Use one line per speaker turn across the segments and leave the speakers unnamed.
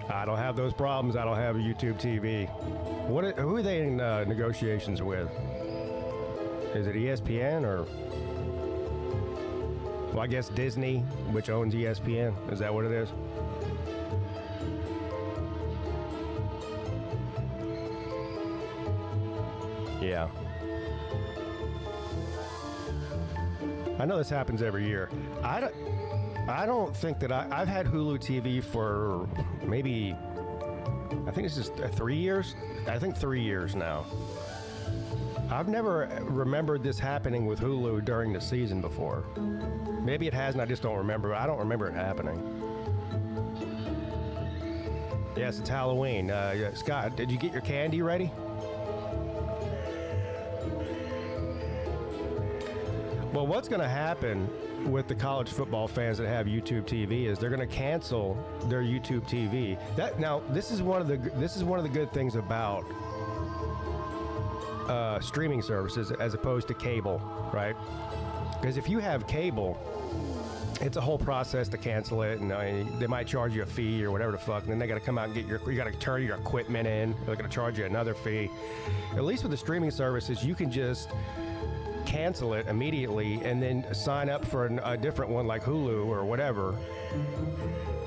I don't have those problems. I don't have a YouTube TV. Who are they in negotiations with? Is it ESPN or? Well, I guess Disney, which owns ESPN. Is that what it is? Yeah. I know this happens every year. I don't think that I've had Hulu TV for maybe, I think it's just 3 years. I think 3 years now. I've never remembered this happening with Hulu during the season before. Maybe it has and I just don't remember. I don't remember it happening. Yes, it's Halloween. Scott, did you get your candy ready? Well, what's going to happen with the college football fans that have YouTube TV is they're going to cancel their YouTube TV. This is one of the good things about streaming services as opposed to cable, right? Because if you have cable, it's a whole process to cancel it, and they might charge you a fee or whatever the fuck, and then they got to come out and you got to turn your equipment in. They're going to charge you another fee. At least with the streaming services, you can just cancel it immediately and then sign up for a different one like Hulu or whatever,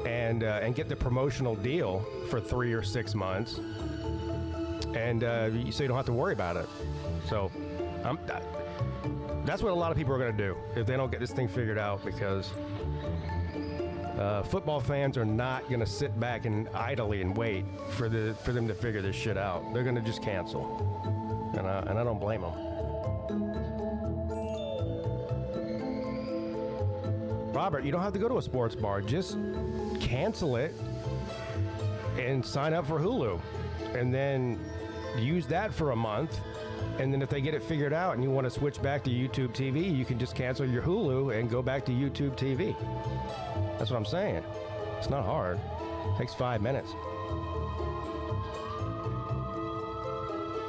and get the promotional deal for 3 or 6 months, and so you don't have to worry about it. So that's what a lot of people are going to do if they don't get this thing figured out, because football fans are not going to sit back and idly and wait for them to figure this shit out. They're going to just cancel, and I don't blame them. Robert, you don't have to go to a sports bar. Just cancel it and sign up for Hulu, and then use that for a month. And then if they get it figured out and you want to switch back to YouTube TV, you can just cancel your Hulu and go back to YouTube TV. That's what I'm saying. It's not hard. It takes 5 minutes.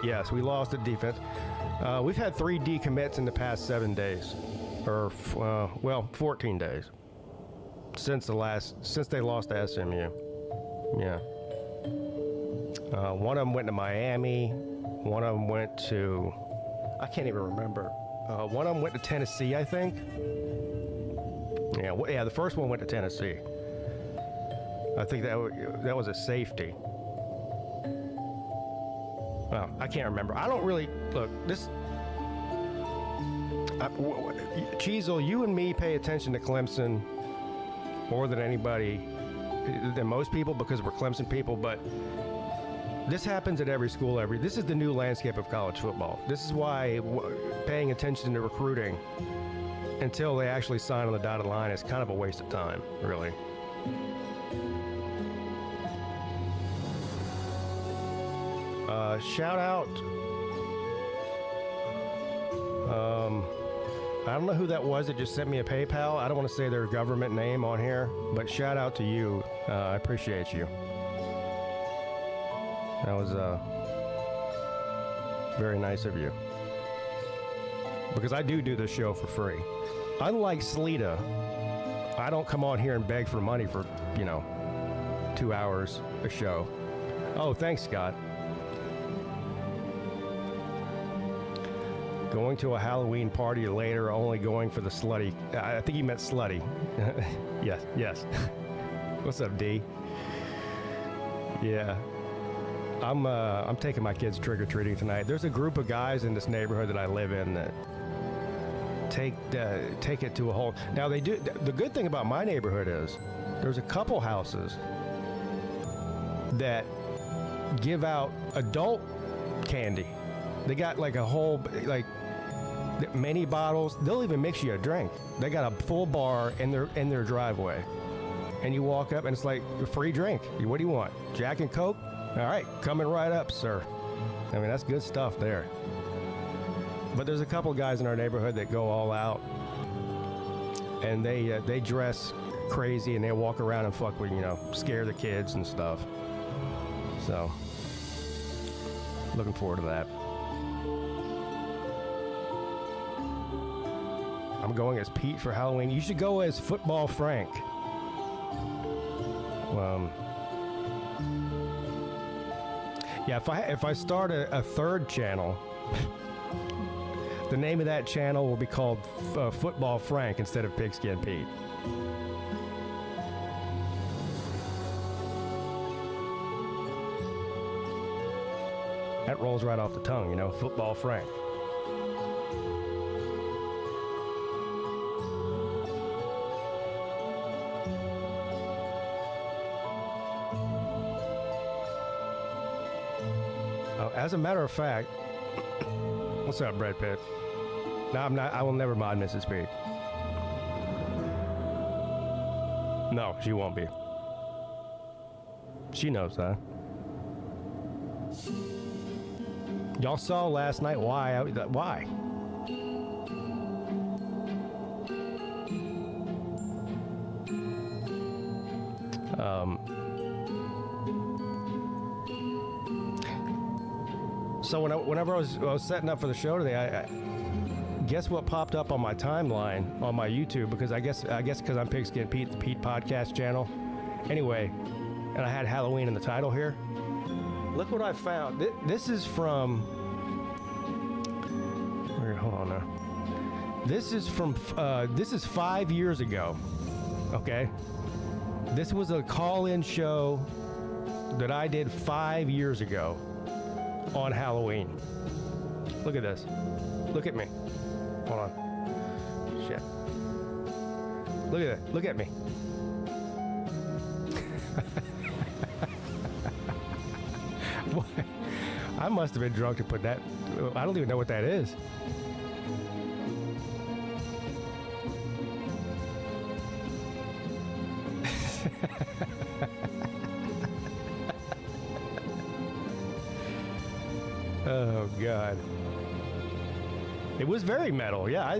Yes, we lost the defense. We've had 3 decommits in the past 7 days. Or 14 days since they lost to SMU. Yeah. One of them went to Miami. One of them went to, I can't even remember. One of them went to Tennessee, I think. Yeah. The first one went to Tennessee. I think that was a safety. Well, I can't remember. I don't really look this. Cheezel, you and me pay attention to Clemson more than anybody, than most people, because we're Clemson people, but this happens at every school. This is the new landscape of college football. This is why paying attention to recruiting until they actually sign on the dotted line is kind of a waste of time, really. Shout out. I don't know who that was that just sent me a PayPal. I don't want to say their government name on here, but shout out to you. I appreciate you. That was very nice of you. Because I do this show for free. Unlike Sleeta, I don't come on here and beg for money for, 2 hours a show. Oh, thanks, Scott. Going to a Halloween party later, only going for the slutty. I think he meant slutty. Yes. What's up, D? Yeah. I'm taking my kids trick-or-treating tonight. There's a group of guys in this neighborhood that I live in that take it to a whole. Now they do. The good thing about my neighborhood is there's a couple houses that give out adult candy. They got like a whole like many bottles. They'll even mix you a drink. They got a full bar in their driveway, and you walk up and it's like a free drink. What do you want? Jack and Coke? All right, coming right up, sir. I mean, that's good stuff there. But there's a couple guys in our neighborhood that go all out, and they dress crazy and they walk around and fuck with, scare the kids and stuff. So, looking forward to that. I'm going as Pete for Halloween. You should go as Football Frank. Yeah, if I start a third channel, the name of that channel will be called Football Frank instead of Pigskin Pete. That rolls right off the tongue, Football Frank. As a matter of fact, what's up, Brad Pitt? No, I'm not. I will never mod Mrs. P. No, she won't be. She knows that. Y'all saw last night why? Why? So whenever I was setting up for the show today, I guess what popped up on my timeline on my YouTube, because I guess because I'm Pigskin Pete, the Pete podcast channel. Anyway, and I had Halloween in the title here. Look what I found. This is from. Hold on now. This is from. This is 5 years ago. Okay. This was a call-in show that I did 5 years ago on Halloween. Look at this. Look at me. Hold on. Shit. Look at that. Look at me. I must have been drunk to put that. I don't even know what that is. Oh God! It was very metal. Yeah,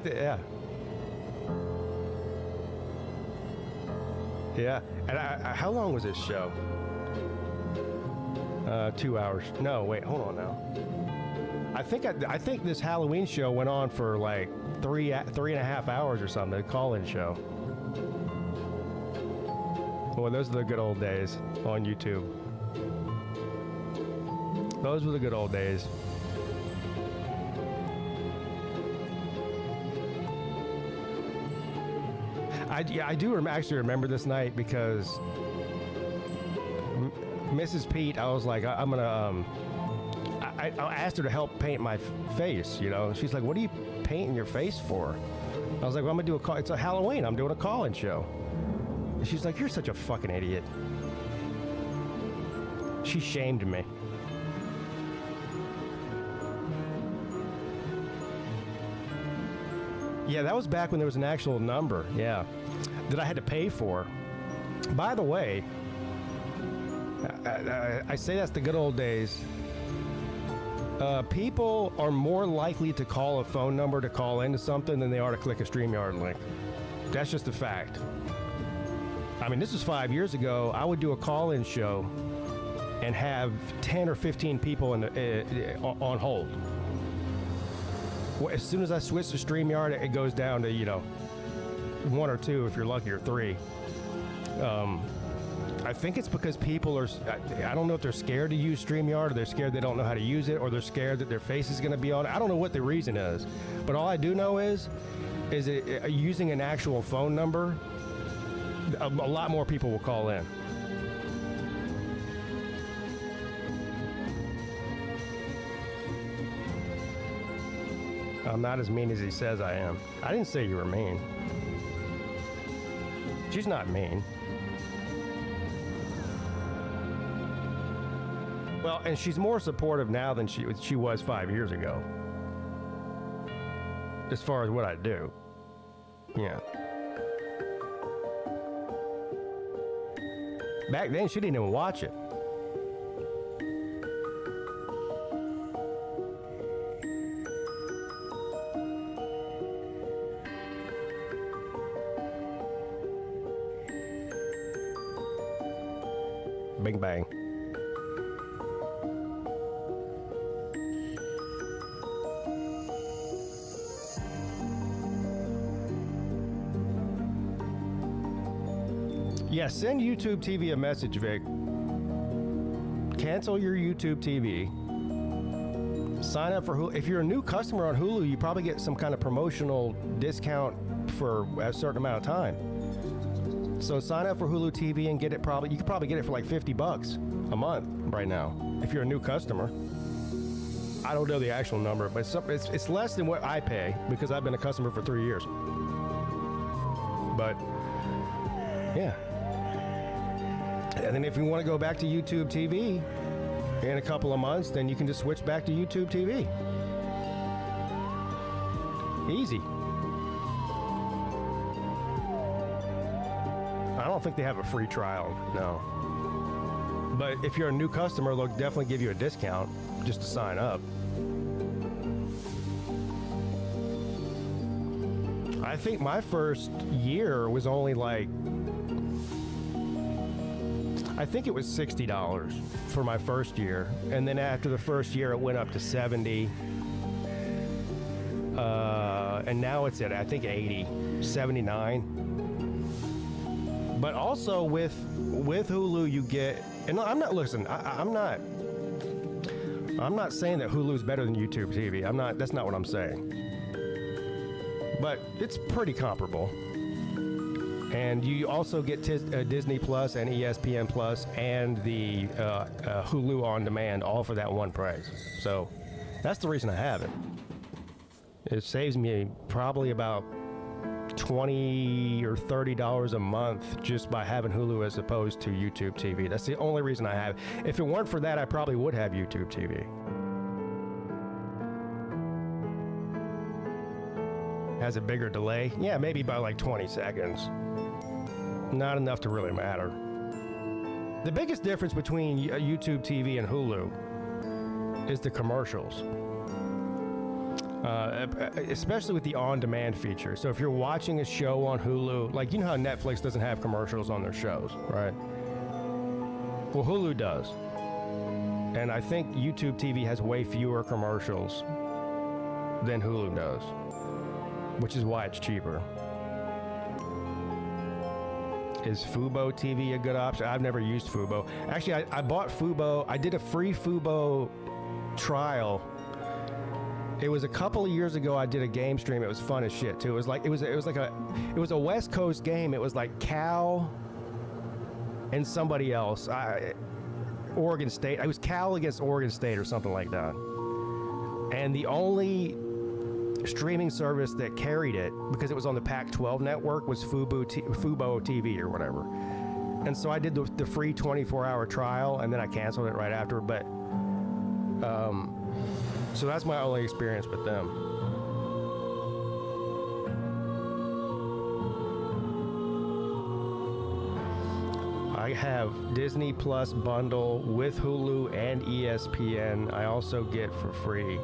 yeah. And how long was this show? 2 hours. No, wait. Hold on now. I think this Halloween show went on for like three and a half hours or something. The call-in show. Boy, those are the good old days on YouTube. Those were the good old days. I do actually remember this night because Mrs. Pete, I was like, I'm gonna, I asked her to help paint my face, She's like, what are you painting your face for? I was like, well, I'm gonna do a call. It's a Halloween. I'm doing a call-in show. And she's like, you're such a fucking idiot. She shamed me. Yeah, that was back when there was an actual number, yeah, that I had to pay for. By the way, I say that's the good old days. People are more likely to call a phone number to call into something than they are to click a StreamYard link. That's just a fact. I mean, this was 5 years ago. I would do a call-in show and have 10 or 15 people on hold. As soon as I switch to StreamYard, it goes down to, 1 or 2 if you're lucky, or 3. I think it's because people are, I don't know if they're scared to use StreamYard, or they're scared they don't know how to use it, or they're scared that their face is going to be on it. I don't know what the reason is. But all I do know is using an actual phone number, a lot more people will call in. I'm not as mean as he says I am. I didn't say you were mean. She's not mean. Well, and she's more supportive now than she was 5 years ago. As far as what I do. Yeah. Back then, she didn't even watch it. Bing bang. Yeah, send YouTube TV a message, Vic. Cancel your YouTube TV. Sign up for Hulu. If you're a new customer on Hulu, you probably get some kind of promotional discount for a certain amount of time. So sign up for Hulu TV and get it. You could probably get it for like $50 a month right now if you're a new customer. I don't know the actual number, but it's less than what I pay because I've been a customer for 3 years. But yeah. And then if you want to go back to YouTube TV in a couple of months, then you can just switch back to YouTube TV. Easy. I don't think they have a free trial, no. But if you're a new customer, they'll definitely give you a discount just to sign up. I think my first year was only like, I think it was $60 for my first year. And then after the first year, it went up to $70. And now it's at, I think, $80, $79. But also with Hulu, you get, and I'm not, listen, I'm not saying that Hulu's better than YouTube TV. That's not what I'm saying. But it's pretty comparable. And you also get Disney Plus and ESPN Plus and the Hulu On Demand all for that one price. So that's the reason I have it. It saves me probably about $20 or $30 a month just by having Hulu as opposed to YouTube TV. That's the only reason I have it. If it weren't for that, I probably would have YouTube TV. Has a bigger delay? Yeah, maybe by like 20 seconds. Not enough to really matter. The biggest difference between YouTube TV and Hulu is the commercials. Especially with the on-demand feature. So if you're watching a show on Hulu, like you know how Netflix doesn't have commercials on their shows, right? Well, Hulu does. And I think YouTube TV has way fewer commercials than Hulu does, which is why it's cheaper. Is Fubo TV a good option? I've never used Fubo. Actually, I bought Fubo. I did a free Fubo trial. It was a couple of years ago. I did a game stream. It was fun as shit too. It was a West Coast game. It was like Cal and somebody else. Oregon State. It was Cal against Oregon State or something like that. And the only streaming service that carried it, because it was on the Pac-12 network, was Fubo TV or whatever. And so I did the free 24-hour trial, and then I canceled it right after. But so that's my only experience with them. I have Disney Plus bundle with Hulu and ESPN. I also get for free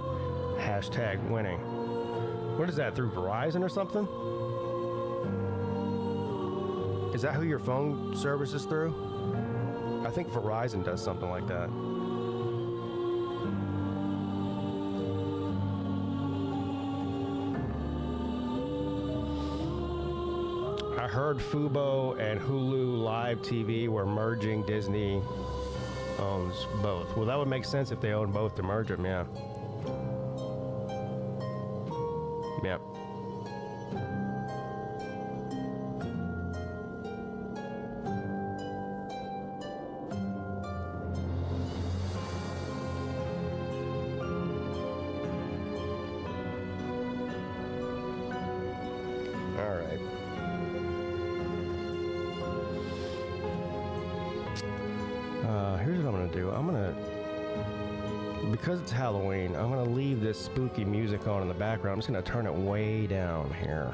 #winning. What is that, through Verizon or something? Is that who your phone service is through? I think Verizon does something like that. I heard Fubo and Hulu Live TV were merging. Disney owns both. Well, that would make sense if they own both to merge them, yeah. Yep. All right. Here's what I'm going to do. Because it's Halloween, I'm going to leave this spooky music on in the background. I'm just going to turn it way down here.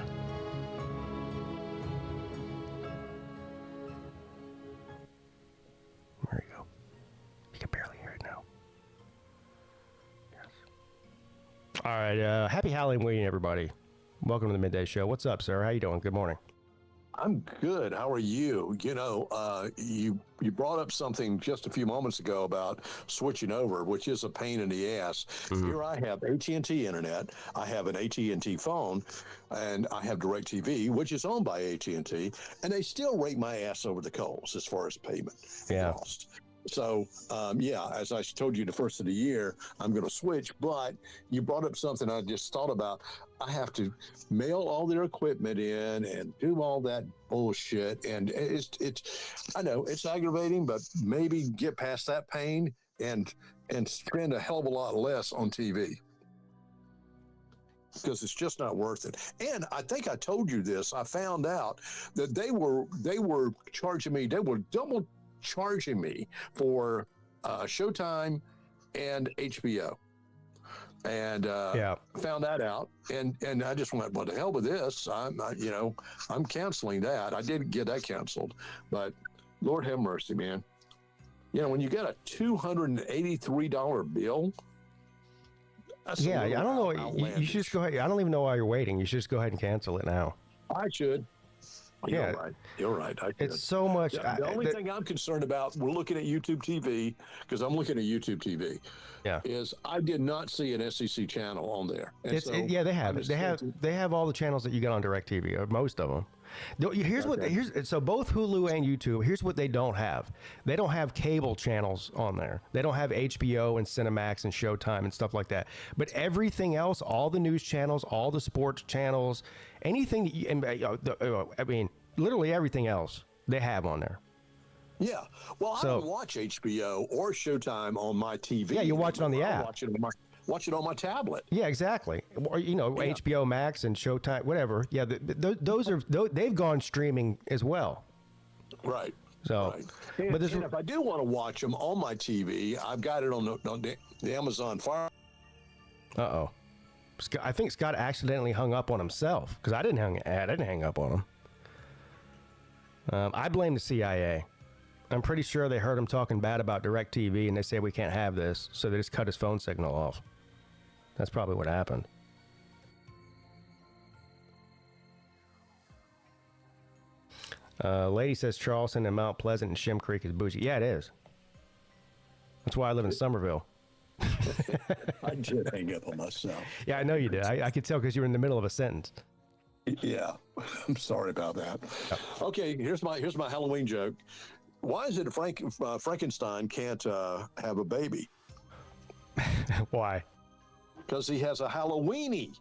There you go. You can barely hear it now. Yes. All right. Happy Halloween, everybody. Welcome to the Midday Show. What's up, sir? How you doing? Good morning.
I'm good. How are you? You know, you brought up something just a few moments ago about switching over, which is a pain in the ass. Mm-hmm. Here I have AT&T internet. I have an AT&T phone, and I have DirecTV, which is owned by AT&T, and they still rake my ass over the coals as far as payment cost. So, as I told you the first of the year, I'm going to switch. But you brought up something I just thought about. I have to mail all their equipment in and do all that bullshit. And I know it's aggravating, but maybe get past that pain and spend a hell of a lot less on TV. Because it's just not worth it. And I think I told you this. I found out that they were charging me. They were double charging me for Showtime and HBO, and found that out, and I just went, what the hell with this? I'm canceling that. I did get that canceled, but Lord have mercy, man. You know, when you get a $283 bill. I don't know. You should just go ahead. I don't even know why you're waiting. You should just go ahead and cancel it now. I should. You're right. It's so much. The only thing I'm concerned about, we're looking at YouTube TV, because I'm looking at YouTube TV. Yeah. Is I did not see an SEC channel on there. And they have it. They have all the channels that you get on DirecTV, or most of them. So both Hulu and YouTube. Here's what they don't have. They don't have cable channels on there. They don't have HBO and Cinemax and Showtime and stuff like that. But everything else, all the news channels, all the sports channels, anything that literally everything else they have on there. Yeah. Well, I don't watch HBO or Showtime on my TV. Yeah, you watch it on the app. Watch it on my tablet. Yeah, exactly. Or HBO Max and Showtime, whatever. Yeah, they've gone streaming as well. Right. So, and if I do want to watch them on my TV, I've got it on the Amazon Fire. Uh-oh. I think Scott accidentally hung up on himself, because I didn't hang up on him. I blame the CIA. I'm pretty sure they heard him talking bad about DirecTV, and they say we can't have this, so they just cut his phone signal off. That's probably what happened. Lady says Charleston and Mount Pleasant and Shem Creek is bougie. Yeah, it is. That's why I live in Somerville. I did hang up on myself. Yeah, I know you did. I could tell because you were in the middle of a sentence. Yeah, I'm sorry about that. Yeah. Okay, here's my Halloween joke. Why is it Frankenstein can't have a baby? Why? Because he has a Halloweenie.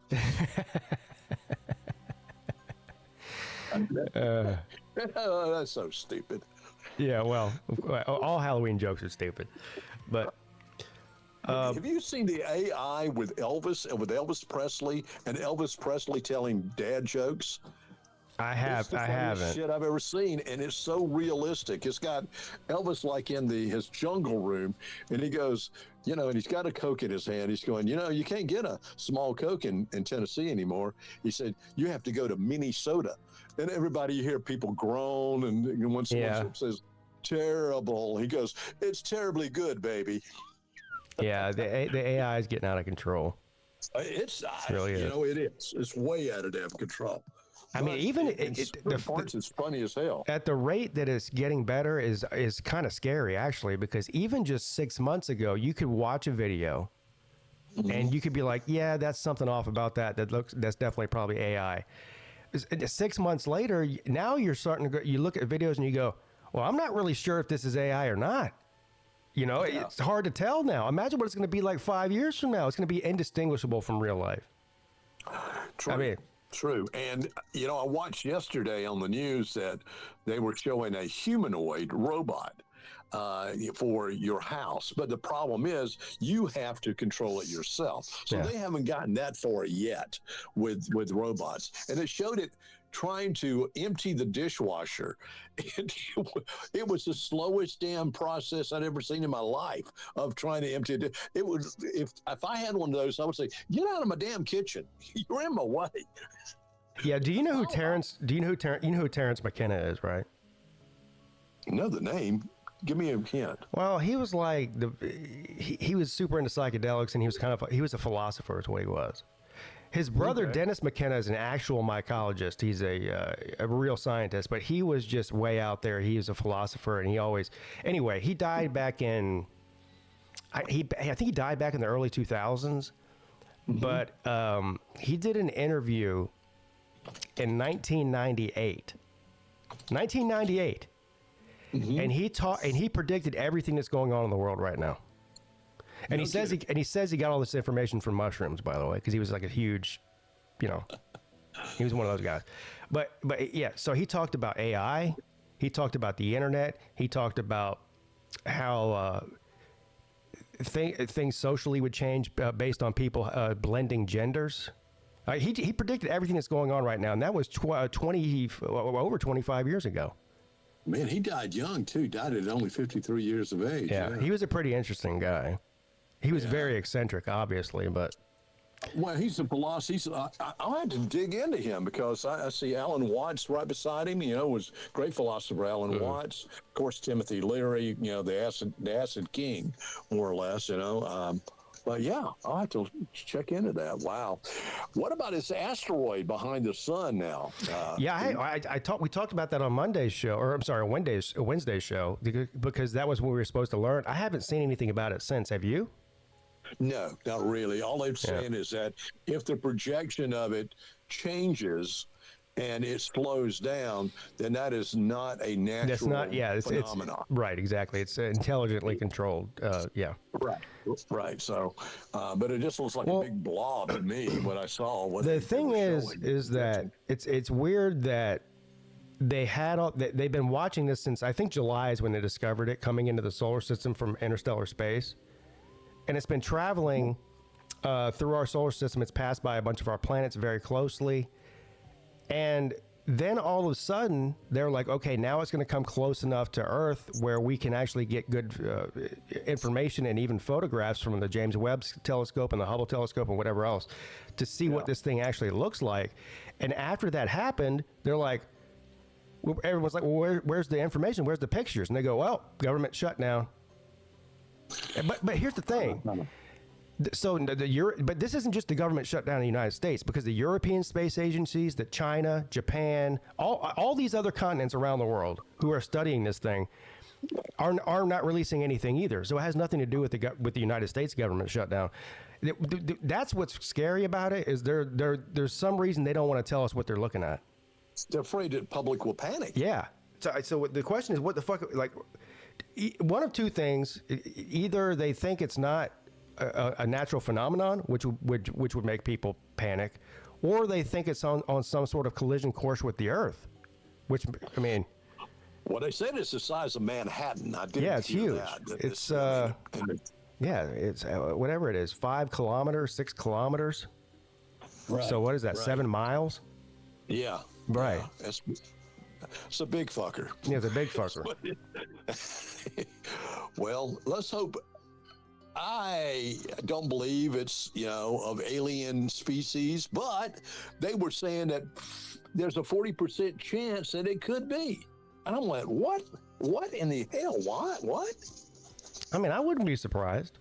That's so stupid. Yeah, well, all Halloween jokes are stupid, but. Have you seen the AI with Elvis Presley and Elvis Presley telling dad jokes? I haven't. Shit I've ever seen, and it's so realistic. It's got Elvis like in his jungle room, and he goes, and he's got a Coke in his hand. He's going, you can't get a small Coke in Tennessee anymore. He said, you have to go to Minnesota. And everybody, you hear people groan, and when someone says, terrible, he goes, it's terribly good, baby. Yeah, the AI is getting out of control. It really is. It is. It's way out of damn control. I mean, even it's funny as hell. At the rate that it's getting better is kind of scary, actually, because even just 6 months ago, you could watch a video, and you could be like, "Yeah, that's something off about that. That's definitely probably AI." 6 months later, now you're starting to go. You look at videos and you go, "Well, I'm not really sure if this is AI or not." It's hard to tell now. Imagine what it's going to be like 5 years from now. It's going to be indistinguishable from real life. True. True. And, I watched yesterday on the news that they were showing a humanoid robot for your house. But the problem is you have to control it yourself. So they haven't gotten that far yet with robots. And it showed it trying to empty the dishwasher. It was the slowest damn process I'd ever seen in my life of trying to empty it. It was, if I had one of those, I would say, get out of my damn kitchen. You're in my way.
Yeah. Do you know who Terrence McKenna is, right?
Know the name. Give me a hint.
Well, he was like he was super into psychedelics, and he was a philosopher is what he was. His brother Dennis McKenna is an actual mycologist. He's a real scientist, but he was just way out there. He was a philosopher, and he died back in I think he died back in the early 2000s. But he did an interview in 1998. 1998. And he predicted everything that's going on in the world right now. And he says he got all this information from mushrooms, by the way, because he was like a huge, he was one of those guys. But yeah, so he talked about AI, he talked about the internet, he talked about how things socially would change based on people blending genders. He predicted everything that's going on right now, and that was over 25 years ago.
Man, he died young, too. Died at only 53 years of age.
Yeah, he was a pretty interesting guy. He was very eccentric, obviously, but...
Well, he's a philosopher. I had to dig into him because I see Alan Watts right beside him. Was great philosopher Alan Watts. Of course, Timothy Leary. The acid king, more or less. But yeah, I'll have to check into that. Wow, what about this asteroid behind the sun now?
We talked about that on Monday's show, or I'm sorry, Wednesday's show, because that was what we were supposed to learn. I haven't seen anything about it since. Have you?
No, not really. All they're saying is that if the projection of it changes and it slows down, then that is not a natural phenomenon.
Right, exactly. It's intelligently controlled.
Right. So, but it just looks like a big blob to me, what I saw.
The thing is that it's weird that they've been watching this since, I think July is when they discovered it coming into the solar system from interstellar space. And it's been traveling through our solar system. It's passed by a bunch of our planets very closely. And then all of a sudden, they're like, okay, now it's going to come close enough to Earth where we can actually get good information and even photographs from the James Webb telescope and the Hubble telescope and whatever else to see what this thing actually looks like. And after that happened, they're like, everyone's like, well, where's the information? Where's the pictures? And they go, well, government shutdown. But here's the thing. So but this isn't just the government shutdown in the United States, because the European space agencies, the China, Japan, all these other continents around the world who are studying this thing are not releasing anything either. So it has nothing to do with the United States government shutdown. That's what's scary about it, is there's some reason they don't want to tell us what they're looking at.
They're afraid that public will panic.
Yeah. So the question is, what the fuck? Like, one of two things: either they think it's not a natural phenomenon, which would make people panic, or they think it's on some sort of collision course with the Earth, which, I mean...
Well, they said it's the size of Manhattan.
It's huge. It's whatever it is, 5 kilometers, 6 kilometers. Right. So what is that, 7 miles?
Yeah.
Right.
Yeah, it's a big fucker.
Yeah, it's a big fucker.
Well, let's hope. I don't believe it's, of alien species, but they were saying that there's a 40% chance that it could be. And I'm like, what? What in the hell? What?
I mean, I wouldn't be surprised.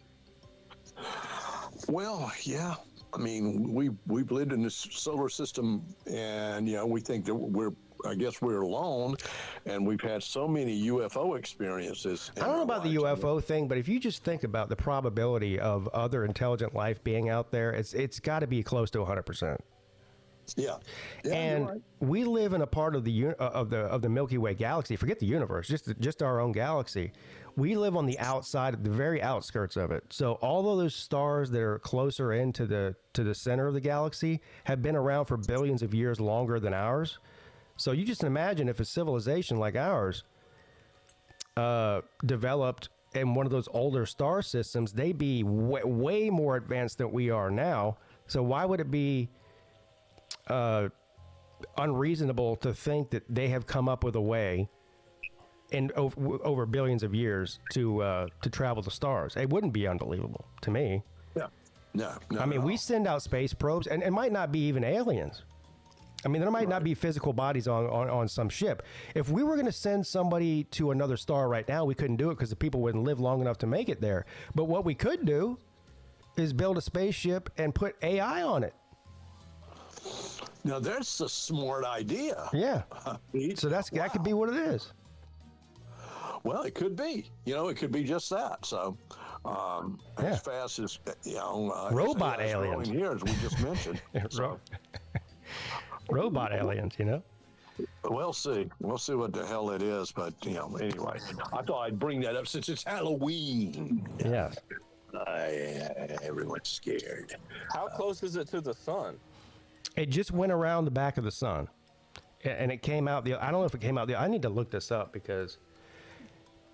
Well, yeah. I mean, we've lived in this solar system, and, we think that we're alone, and we've had so many UFO experiences.
I don't know about the UFO thing, but if you just think about the probability of other intelligent life being out there, it's got to be close to 100%.
Yeah.
And
right.
We live in a part of the Milky Way galaxy. Forget the universe, just our own galaxy. We live on the outside, the very outskirts of it. So all of those stars that are closer into the center of the galaxy have been around for billions of years longer than ours. So you just imagine if a civilization like ours developed in one of those older star systems, they'd be way more advanced than we are now. So why would it be unreasonable to think that they have come up with a way in over billions of years to travel the stars. It wouldn't be unbelievable to me.
Yeah. No.
I mean, we send out space probes, and it might not be even aliens. I mean, there might not be physical bodies on some ship. If we were going to send somebody to another star right now, we couldn't do it because the people wouldn't live long enough to make it there. But what we could do is build a spaceship and put AI on it.
Now, that's a smart idea.
Yeah. So that could be what it is.
Well, it could be. It could be just that. So, as fast as,
robot
as
aliens.
Here, as we just mentioned. So.
Robot aliens,
We'll see. We'll see what the hell it is. But, anyway, I thought I'd bring that up since it's Halloween.
Yeah.
Everyone's scared.
How close is it to the sun?
It just went around the back of the sun. And it came out. I don't know if it came out. I need to look this up because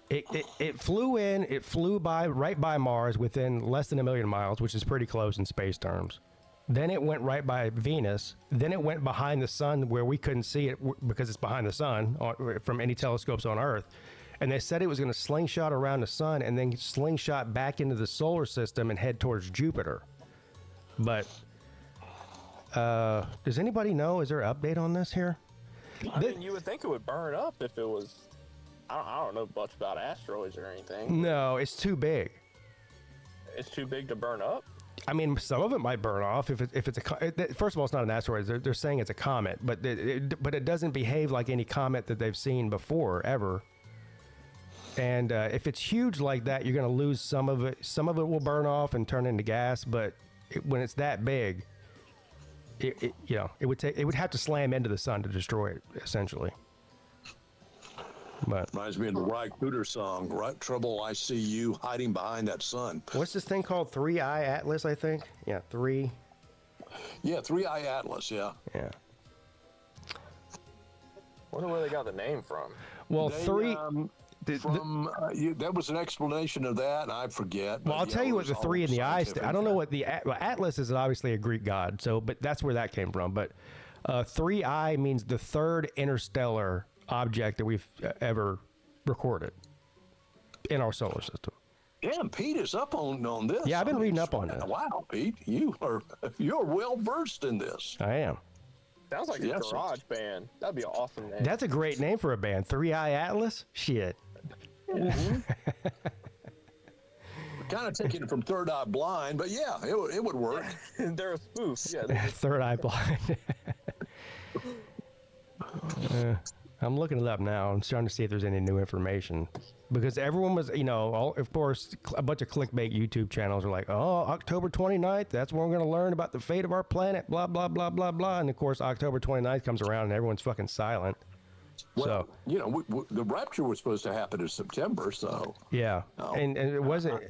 it flew in. It flew right by Mars within less than 1 million miles, which is pretty close in space terms. Then it went right by Venus. Then it went behind the sun where we couldn't see it because it's behind the sun from any telescopes on Earth. And they said it was going to slingshot around the sun and then slingshot back into the solar system and head towards Jupiter. But does anybody know? Is there an update on this here?
I mean, you would think it would burn up if it was. I don't know much about asteroids or anything.
No, it's too big.
It's too big to burn up?
I mean, some of it might burn off if it's first of all, it's not an asteroid. They're saying it's a comet, but it doesn't behave like any comet that they've seen before ever. And if it's huge like that, you're going to lose some of it. Some of it will burn off and turn into gas. But when it's that big, it would have to slam into the sun to destroy it, essentially. But
reminds me of the Ry Cooder song, "Right Trouble I See You Hiding Behind That Sun."
What's this thing called? 3-Eye Atlas, I think. Yeah, 3.
Yeah, 3-Eye Atlas. Yeah.
Yeah.
Wonder where they got the name from.
Well,
They,
3.
That was an explanation of that, and I forget.
Well, I'll tell you what the 3 in the eye. I don't know what Atlas is. Obviously a Greek god. So, but that's where that came from. But 3-Eye means the third interstellar object that we've ever recorded in our solar system.
Damn, Pete is up on this.
Yeah, I've been reading up on this.
Wow, Pete, you're well versed in this.
I am.
Sounds like a garage band. That'd be an awesome name.
That's a great name for a band. 3-Eye Atlas? Shit.
Mm-hmm. Kind of taking it from Third Eye Blind, but yeah, it would work.
They're a spoof. Yeah.
Third Eye Blind. I'm looking it up now. I'm trying to see if there's any new information. Because everyone was, of course, a bunch of clickbait YouTube channels are like, oh, October 29th, that's when we're going to learn about the fate of our planet, blah, blah, blah, blah, blah. And, of course, October 29th comes around and everyone's fucking silent.
Well, the rapture was supposed to happen in September, so.
Yeah. And it wasn't.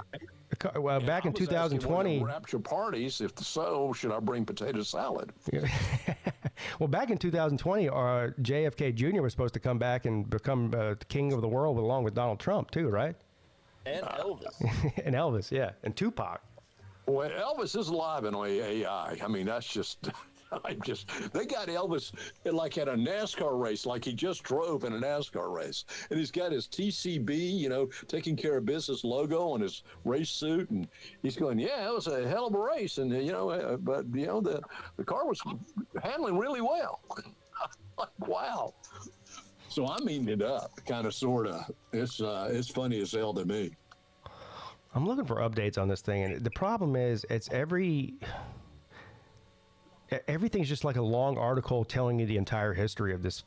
Well, back in 2020.
Rapture parties, if so, should I bring potato salad?
Well, back in 2020, JFK Jr. was supposed to come back and become king of the world along with Donald Trump, too, right?
And Elvis.
And Elvis, yeah. And Tupac.
Well, Elvis is alive in AI. I mean, that's just. They got Elvis like at a NASCAR race, like he just drove in a NASCAR race. And he's got his TCB, taking care of business logo on his race suit. And he's going, yeah, it was a hell of a race. And, but the car was handling really well. Wow. So I'm eating it up, kind of, sort of. It's funny as hell to me.
I'm looking for updates on this thing. And the problem is everything's just like a long article telling you the entire history of this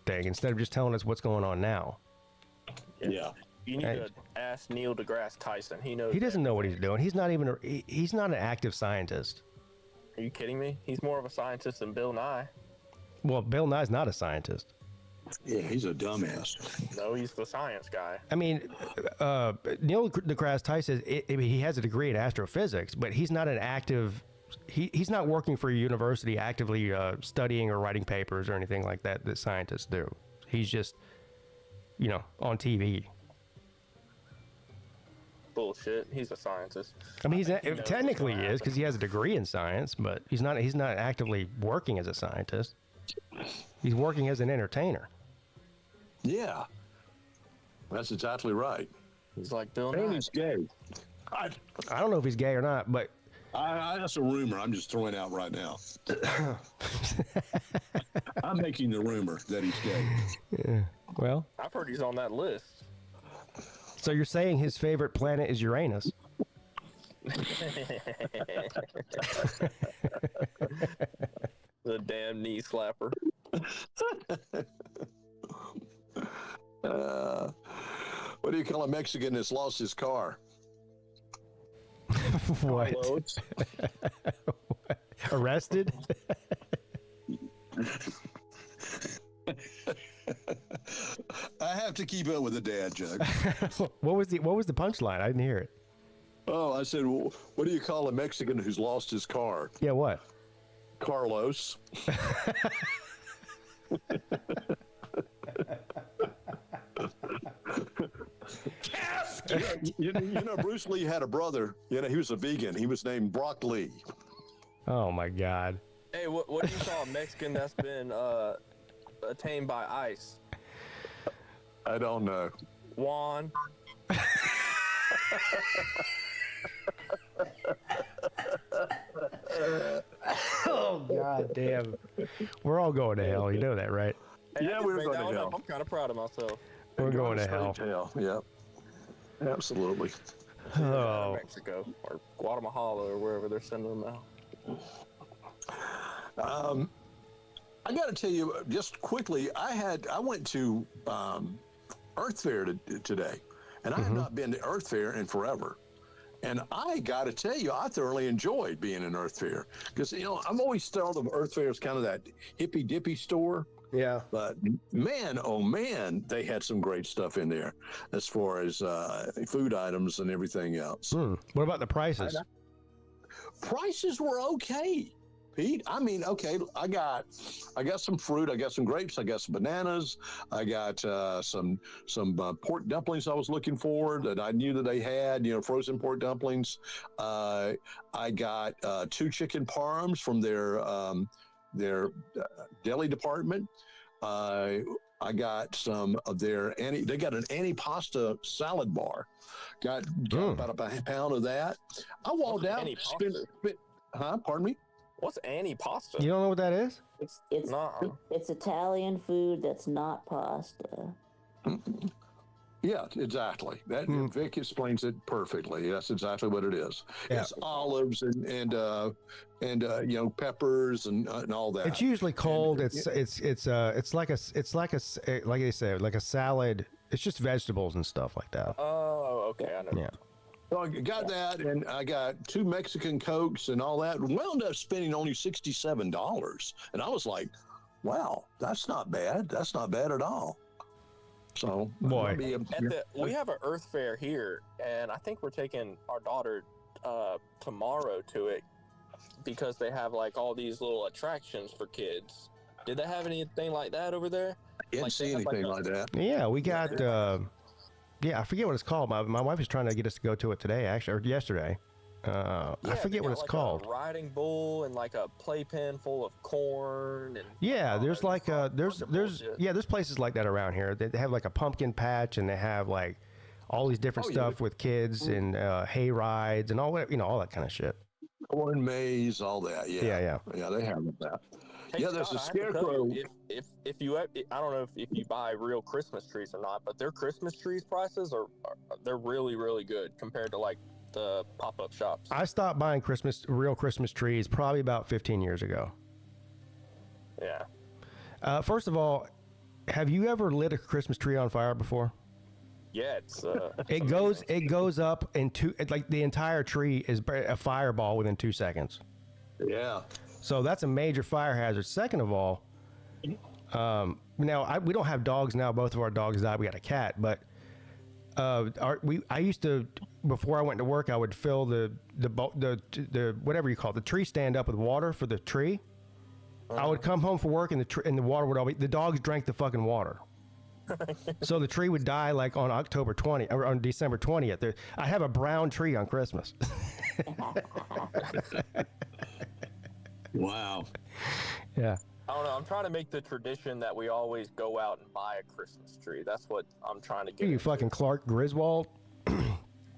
thing instead of just telling us what's going on now.
Yeah.
You need to ask Neil deGrasse Tyson. He knows.
He doesn't know what he's doing. He's not even. He's not an active scientist.
Are you kidding me? He's more of a scientist than Bill Nye.
Well, Bill Nye's not a scientist.
Yeah, he's a dumbass.
No, he's the science guy.
I mean, Neil deGrasse Tyson, he has a degree in astrophysics, but he's not an active. He's not working for a university actively studying or writing papers or anything like that scientists do. He's just, on TV.
Bullshit. He's a scientist.
I mean, technically he is because he has a degree in science, but he's not actively working as a scientist. He's working as an entertainer.
Yeah, that's exactly right.
He's like Bill
And
Nye.
he's gay.
I don't know if he's gay or not, but
That's a rumor I'm just throwing out right now. I'm making the rumor that he's gay.
yeah, well,
I've heard he's on that list.
so you're saying his favorite planet is Uranus?
The damn knee slapper.
What do you call a Mexican that's lost his car?
What?
Loads.
Arrested?
I have to keep up with the dad joke.
What was the punchline? I didn't hear it.
Oh, I said, well, what do you call a Mexican who's lost his car?
Yeah, what?
Carlos. You know, Bruce Lee had a brother. You know, he was a vegan. He was named Brock Lee.
Oh my God.
Hey, what do you call a Mexican that's been attained by ice?
I don't know.
Juan.
Oh God damn. We're all going to hell. You know that, right?
Hey,
Yeah,
I
we're
just made
going
that
to
one
hell.
up. I'm kind of proud of myself.
We're going to hell.
Yep. Absolutely.
Oh.
Mexico or Guatemala or wherever they're sending them out.
I got to tell you just quickly. I went to Earth Fair today, and I have not been to Earth Fair in forever. And I got to tell you, I thoroughly enjoyed being in Earth Fair because I'm always thought of Earth Fair as kind of that hippy dippy store.
Yeah.
But man, oh man, they had some great stuff in there as far as food items and everything else.
What about the prices?
Prices were okay, Pete. I mean, okay, I got some fruit, I got some grapes, I got some bananas, I got some pork dumplings I was looking for that I knew that they had, frozen pork dumplings. I got 2 chicken parms from their deli department. I got some of their they got an antipasta salad bar. Got about a pound of that. I walked out. Pardon me?
What's antipasta?
You don't know what that is?
It's Italian food that's not pasta.
Yeah, exactly. That Vic explains it perfectly. That's exactly what it is.
Yeah.
It's olives and peppers and all that.
It's usually cold. It's like they say, like a salad. It's just vegetables and stuff like that.
Oh, okay. I know.
Yeah.
So I got that, and I got 2 Mexican Cokes and all that. Wound up spending only $67, and I was like, "Wow, that's not bad. That's not bad at all." So,
Boy.
We have an Earth Fair here, and I think we're taking our daughter tomorrow to it because they have like all these little attractions for kids. Did they have anything like that over there?
Didn't see anything like that.
Yeah, we got. I forget what it's called. My wife is trying to get us to go to it today, actually, or yesterday. I forget what it's called.
A riding bull and like a playpen full of corn. And
there's like there's places like that around here. They have like a pumpkin patch, and they have like all these different stuff with kids and hay rides and all that, all that kind of shit.
Corn maze, all that. Yeah, they have that.
Hey,
there's
Scott,
a
I have to
scarecrow.
tell you, if you I don't know if you buy real Christmas trees or not, but their Christmas trees prices are they're really, really good compared to like the pop-up shops.
I stopped buying real Christmas trees probably about 15 years ago.
Yeah.
First of all, have you ever lit a Christmas tree on fire before?
Yeah, it's
it goes up in like the entire tree is a fireball within 2 seconds.
Yeah.
So that's a major fire hazard. Second of all, now we don't have dogs now. Both of our dogs died. We got a cat, but I used to, before I went to work, I would fill the whatever you call it, the tree stand up with water for the tree. I would come home from work and the water would the dogs drank the fucking water. So the tree would die like on October 20th or on December 20th. I have a brown tree on Christmas.
Wow.
Yeah.
I don't know. I'm trying to make the tradition that we always go out and buy a Christmas tree. That's what I'm trying to get.
You fucking Clark Griswold.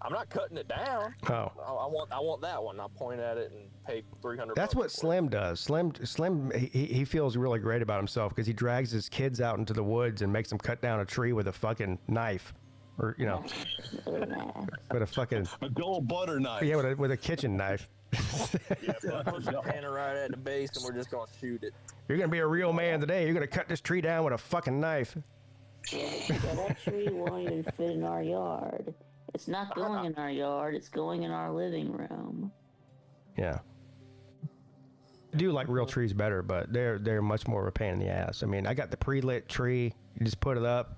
I'm not cutting it down.
Oh.
I want that one. I'll point at it and pay $300.
That's what Slim does. Slim, he feels really great about himself because he drags his kids out into the woods and makes them cut down a tree with a fucking knife, or with a fucking
dull butter knife.
Yeah, with a kitchen knife.
Yeah, push the panel right at the base, and we're just gonna shoot it.
You're gonna be a real man today. You're gonna cut this tree down with a fucking knife.
That tree won't even fit in our yard. It's not going in our yard. It's going in our living room.
Yeah. I do like real trees better, but they're much more of a pain in the ass. I mean, I got the pre-lit tree. You just put it up,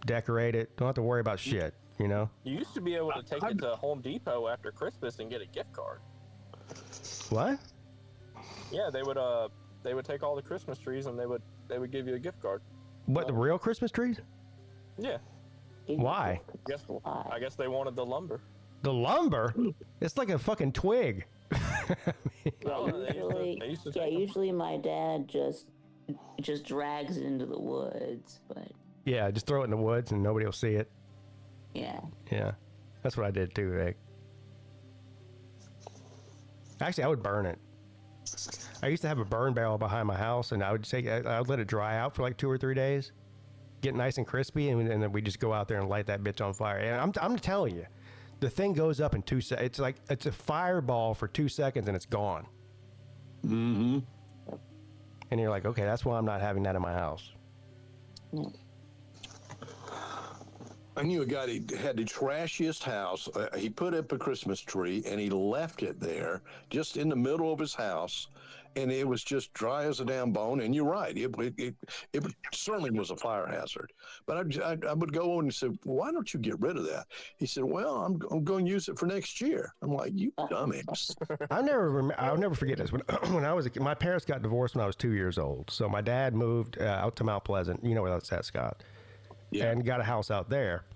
decorate it. Don't have to worry about shit, you know?
You used to be able to take it to Home Depot after Christmas and get a gift card.
What?
Yeah, they would take all the Christmas trees and they would give you a gift card.
What, the real Christmas trees?
Yeah.
Why?
I guess they wanted the lumber.
The lumber? It's like a fucking twig.
Usually my dad just drags it into the woods, but
yeah, just throw it in the woods and nobody will see it.
Yeah.
Yeah, that's what I did too, Rick. Actually, I would burn it. I used to have a burn barrel behind my house, and I would let it dry out for like 2 or 3 days, get nice and crispy, and then we just go out there and light that bitch on fire. And I'm telling you, the thing goes up in 2 seconds. It's a fireball for 2 seconds, and it's gone.
Mm-hmm.
And you're like, okay, that's why I'm not having that in my house.
Yeah.
I knew a guy that had the trashiest house. He put up a Christmas tree and he left it there just in the middle of his house. And it was just dry as a damn bone. And you're right. It certainly was a fire hazard. But I would go on and say, why don't you get rid of that? He said, well, I'm going to use it for next year. I'm like, you dumbass.
I'll never forget this. When I was my parents got divorced when I was 2 years old. So my dad moved out to Mount Pleasant. You know where that's at, Scott. Yeah. And got a house out there.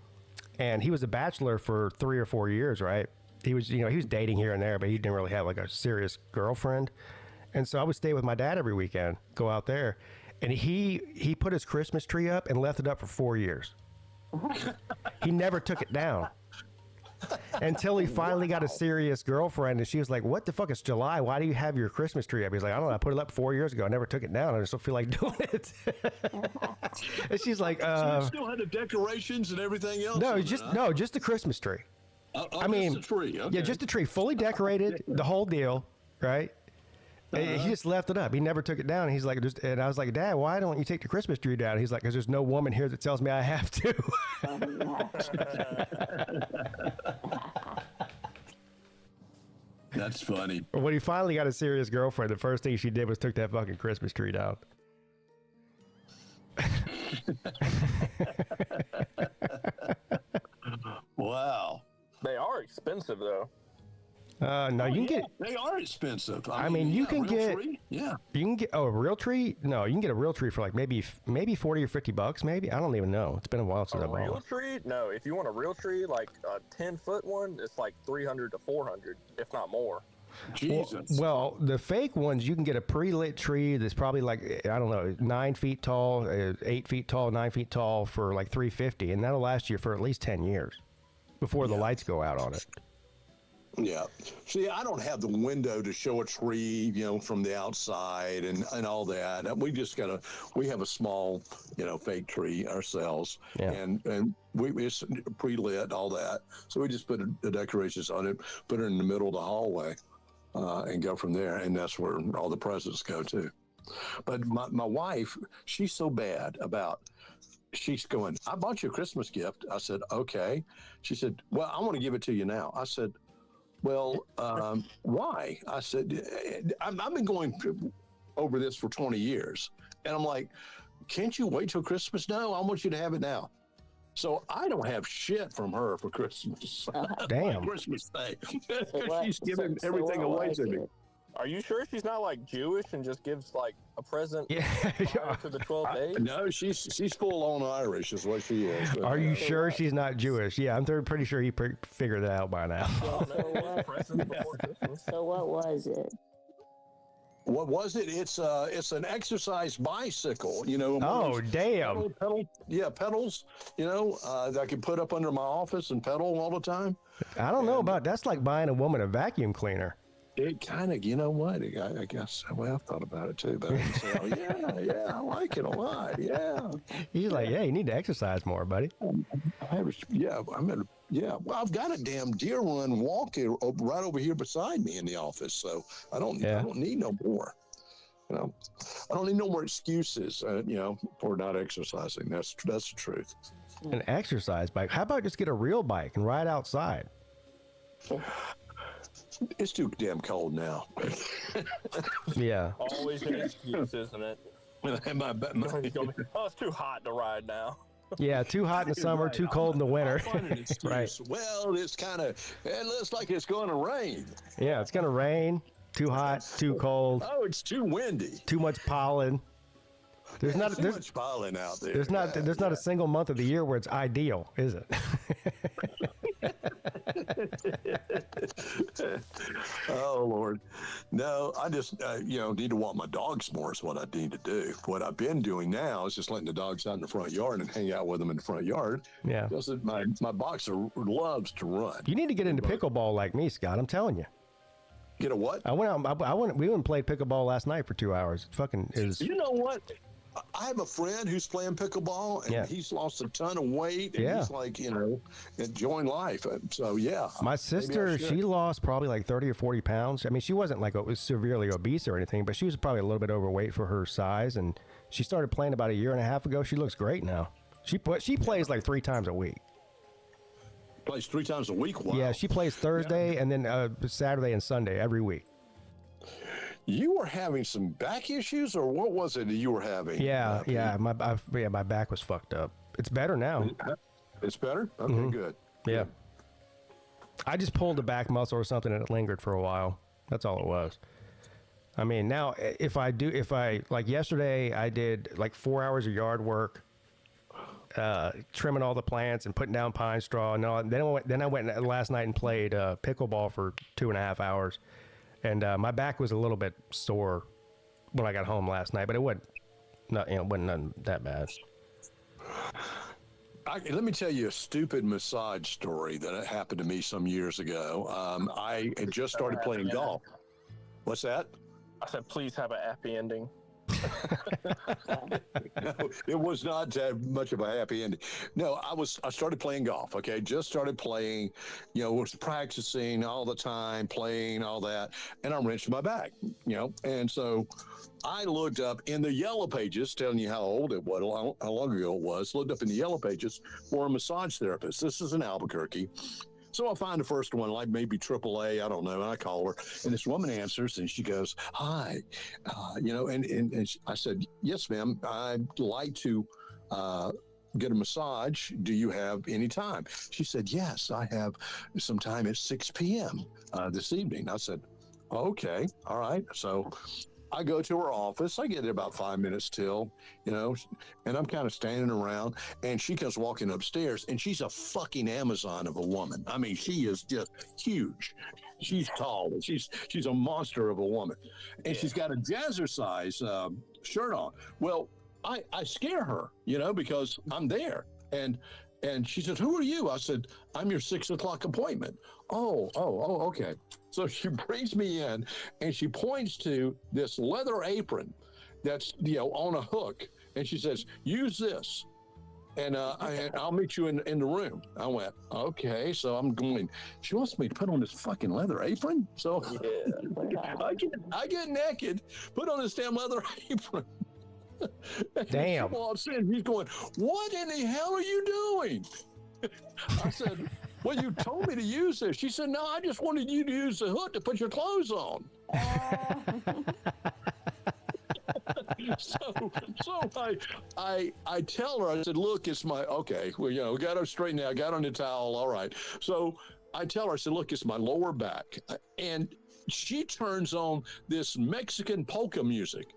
And he was a bachelor for 3 or 4 years, right? He was dating here and there, but he didn't really have like a serious girlfriend. And so I would stay with my dad every weekend, go out there. And he put his Christmas tree up and left it up for 4 years. He never took it down. Until he finally got a serious girlfriend, and she was like, what the fuck, it's July, why do you have your Christmas tree up? He's like, I don't know, I put it up 4 years ago, I never took it down, I just don't feel like doing it. And she's like,
so you still had the decorations and everything else?
Just the Christmas tree.
I mean, just the tree. Okay.
Yeah, just the tree, fully decorated, the whole deal, right? He just left it up. He never took it down. And he's like, and I was like, Dad, why don't you take the Christmas tree down? He's like, because there's no woman here that tells me I have to.
That's funny.
When he finally got a serious girlfriend, the first thing she did was took that fucking Christmas tree down.
Wow.
They are expensive, though.
No, you can get.
They are expensive.
I mean, you can get.
Tree? Yeah.
You can get a real tree. No, you can get a real tree for like maybe $40 or $50. Maybe, I don't even know. It's been a while since I bought one.
A real tree? No, if you want a real tree, like a 10-foot one, it's like $300 to $400, if not more.
Jesus.
Well, the fake ones, you can get a pre-lit tree that's probably like, I don't know, 9 feet tall, 8 feet tall, 9 feet tall for like $350, and that'll last you for at least 10 years before the lights go out on it.
Yeah. See, I don't have the window to show a tree, from the outside and all that. We have a small, fake tree ourselves. Yeah. And it's pre-lit, all that. So we just put the decorations on it, put it in the middle of the hallway, and go from there. And that's where all the presents go to. But my wife, she's so bad about, she's going, I bought you a Christmas gift. I said, okay. She said, well, I want to give it to you now. I said, well, why? I said, I've been going over this for 20 years. And I'm like, can't you wait till Christmas? No, I want you to have it now. So I don't have shit from her for Christmas.
Damn.
Christmas Day. She's giving everything away to me.
Are you sure she's not like Jewish and just gives like a present to the 12 days?
No, she's full on Irish is what she is.
Are you sure she's not Jewish? Yeah, I'm pretty sure he figured that out by now.
So what was it?
what was it? It's an exercise bicycle, you know.
Oh, damn.
Pedals, you know, that I can put up under my office and pedal all the time.
I don't know about that's like buying a woman a vacuum cleaner.
It kind of, you know what? I guess, well, I've thought about it too, but I can say, oh, yeah, I like it a lot. Yeah.
He's like, yeah, you need to exercise more, buddy.
Well, I've got a damn deer run walking right over here beside me in the office, so I don't need no more. You know, I don't need no more excuses, you know, for not exercising. That's the truth.
An exercise bike. How about just get a real bike and ride outside?
It's too damn cold now.
Yeah.
Always an excuse, isn't it? Oh, it's too hot to ride now.
Yeah, too hot in the summer, too cold in the winter. Right.
Well, it looks like it's going to rain.
Yeah, it's going to rain. Too hot, too cold.
Oh, it's too windy.
Too much pollen. There's not
too much pollen out there.
There's not a single month of the year where it's ideal, is it?
Oh Lord, no! I just need to walk my dogs more. Is what I need to do. What I've been doing now is just letting the dogs out in the front yard and hang out with them in the front yard.
Yeah.
Because my boxer loves to run.
You need to get into pickleball like me, Scott. I'm telling you.
Get a what?
We went and played pickleball last night for 2 hours.
You know what? I have a friend who's playing pickleball, and he's lost a ton of weight, and he's like, enjoying life. So, yeah.
My sister, she lost probably like 30 or 40 pounds. I mean, she wasn't like severely obese or anything, but she was probably a little bit overweight for her size, and she started playing about a year and a half ago. She looks great now. She plays like 3 times a week.
Plays 3 times a week? Wow.
Yeah, she plays Thursday and then Saturday and Sunday every week.
You were having some back issues, or what was it that you were having?
Yeah, my back was fucked up. It's better now.
It's better? Okay, good.
Yeah. I just pulled the back muscle or something and it lingered for a while. That's all it was. I mean, now like yesterday, I did like 4 hours of yard work, trimming all the plants and putting down pine straw. And then I went last night and played pickleball for 2.5 hours. And my back was a little bit sore when I got home last night, but it wasn't nothing that bad.
Let me tell you a stupid massage story that happened to me some years ago. I had just started playing golf. What's that?
I said, please have a happy ending.
No, it was not much of a happy ending. No, I started playing golf. Okay, just started playing. Was practicing all the time, playing all that, and I wrenched my back. And so I looked up in the yellow pages, telling you how old it was, how long ago it was. Looked up in the yellow pages for a massage therapist. This is in Albuquerque. So I find the first one, like maybe AAA, I don't know. And I call her, and this woman answers, and she goes, "Hi," and I said, "Yes, ma'am. I'd like to get a massage. Do you have any time?" She said, "Yes, I have some time at 6 p.m. This evening." I said, "Okay, all right." So I go to her office. I get there about 5 minutes till, and I'm kind of standing around, and she comes walking upstairs, and she's a fucking Amazon of a woman. I mean, she is just huge. She's tall. She's a monster of a woman, and she's got a jazzercise shirt on. Well, I scare her, because I'm there, and she says, "Who are you?" I said, "I'm your 6 o'clock appointment." Oh, okay. So she brings me in, and she points to this leather apron that's, on a hook. And she says, "Use this, and I'll meet you in the room." I went, "Okay." So I'm going, she wants me to put on this fucking leather apron? So I get naked, put on this damn leather apron.
Damn.
She walks in, he's going, "What in the hell are you doing?" I said, "Well, you told me to use this." She said, "No, I just wanted you to use the hook to put your clothes on." So I tell her, I said, "Look, it's my, okay, well, we got her straightened out, got on the towel, all right." So I tell her, I said, "Look, it's my lower back." And she turns on this Mexican polka music.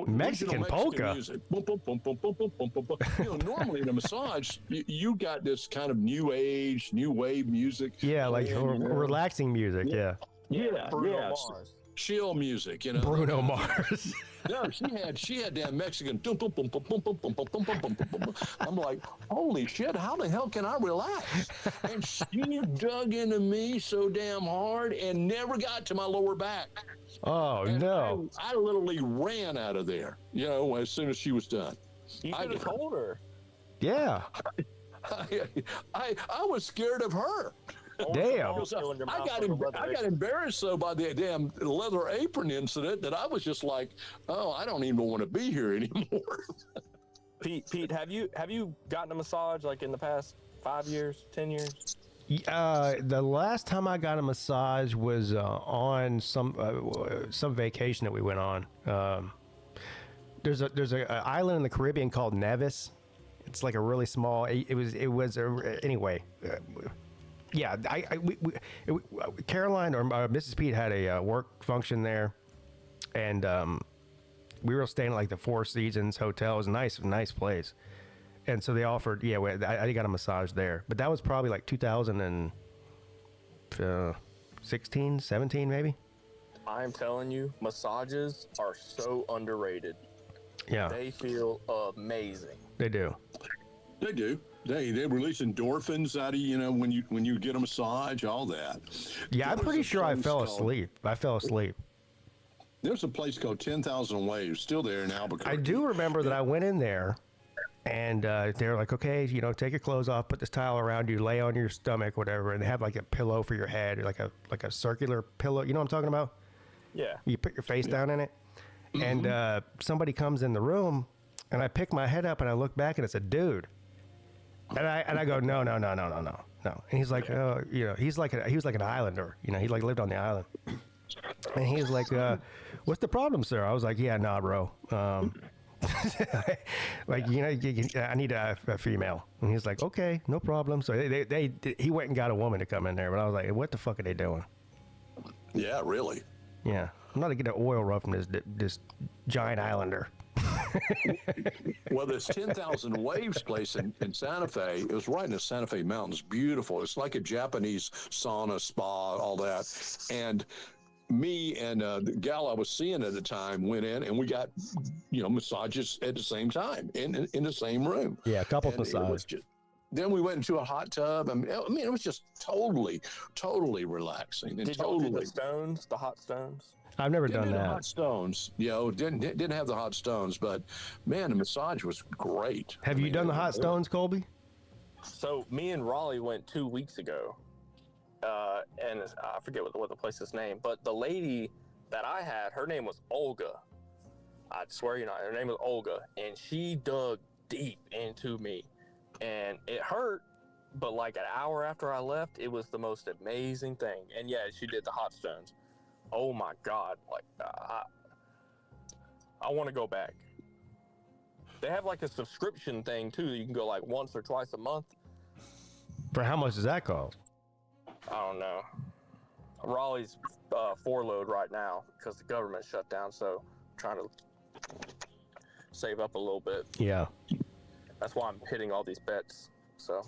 Mexican polka
music. Boom, boom, boom, boom, boom, boom, boom, boom, boom. Normally in a massage, you got this kind of new age, new wave music.
Yeah, like relaxing music. Yeah.
Bruno Mars.
chill music, you know.
Bruno Mars.
No, she had damn Mexican. Dum, bum, bum, bum, bum, bum, bum, bum, bum, bum, bum, bum. I'm like, holy shit, how the hell can I relax? And she dug into me so damn hard and never got to my lower back.
Oh,
And
no.
I literally ran out of there, you know, as soon as she was done.
You could have told her.
Yeah.
I was scared of her.
Damn.
I got embarrassed so by the damn leather apron incident that I was just like, oh, I don't even want to be here anymore.
Pete, have you gotten a massage like in the past 5 years, 10 years?
The last time I got a massage was on some vacation that we went on. There's a island in the Caribbean called Nevis. It's like a really small. Anyway. Yeah, Caroline or Mrs. Peete had a work function there, and we were staying at like the Four Seasons Hotel. It was a nice place, and so they offered. Yeah, I got a massage there, but that was probably like 2016, 17, maybe.
I'm telling you, massages are so underrated.
Yeah,
They feel amazing.
they do.
They do. They release endorphins out of you know when you get a massage, all that.
Yeah, I'm pretty sure I fell asleep.
There's a place called 10,000 Waves, still there in Albuquerque.
I do remember that I went in there, and they were like, okay, you know, take your clothes off, put this towel around you, lay on your stomach, whatever, and they have like a pillow for your head, like a circular pillow. You know what I'm talking about?
Yeah.
You put your face down in it, and somebody comes in the room, and I pick my head up, and I look back, and it's a dude. And I go, no. And he's like, you know, he was like an islander, you know, he like lived on the island. And he was like, what's the problem, sir? I was like, yeah, nah, bro. Like, you know, I need a female. And he's like, okay, no problem. So he went and got a woman to come in there, but I was like, what the fuck are they doing?
Yeah, really.
Yeah, I'm not gonna get an oil rub from this giant islander.
Well, this 10,000 Waves place in Santa Fe, it was right in the Santa Fe Mountains. Beautiful. It's like a Japanese sauna, spa, all that. And me and the gal I was seeing at the time went in, and we got, you know, massages at the same time in the same room.
Yeah, couples massage.
Then we went into a hot tub. I mean, it was just totally relaxing. And
Did you do the stones, the hot stones?
I've never done
the
that.
hot stones, you know, didn't have the hot stones, but man, the massage was great.
Have you done the hot stones, Colby?
So me and Raleigh went 2 weeks ago, and I forget what the place's name, but the lady that I had, her name was Olga. I swear you not, her name was Olga, and she dug deep into me, and it hurt, but like an hour after I left, it was the most amazing thing. And yeah, she did the hot stones. Oh my God! Like I want to go back. They have like a subscription thing too. You can go like once or twice a month.
For how much does that cost?
I don't know. Raleigh's 4-load right now because the government shut down. So I'm trying to save up a little bit.
Yeah.
That's why I'm hitting all these bets. So.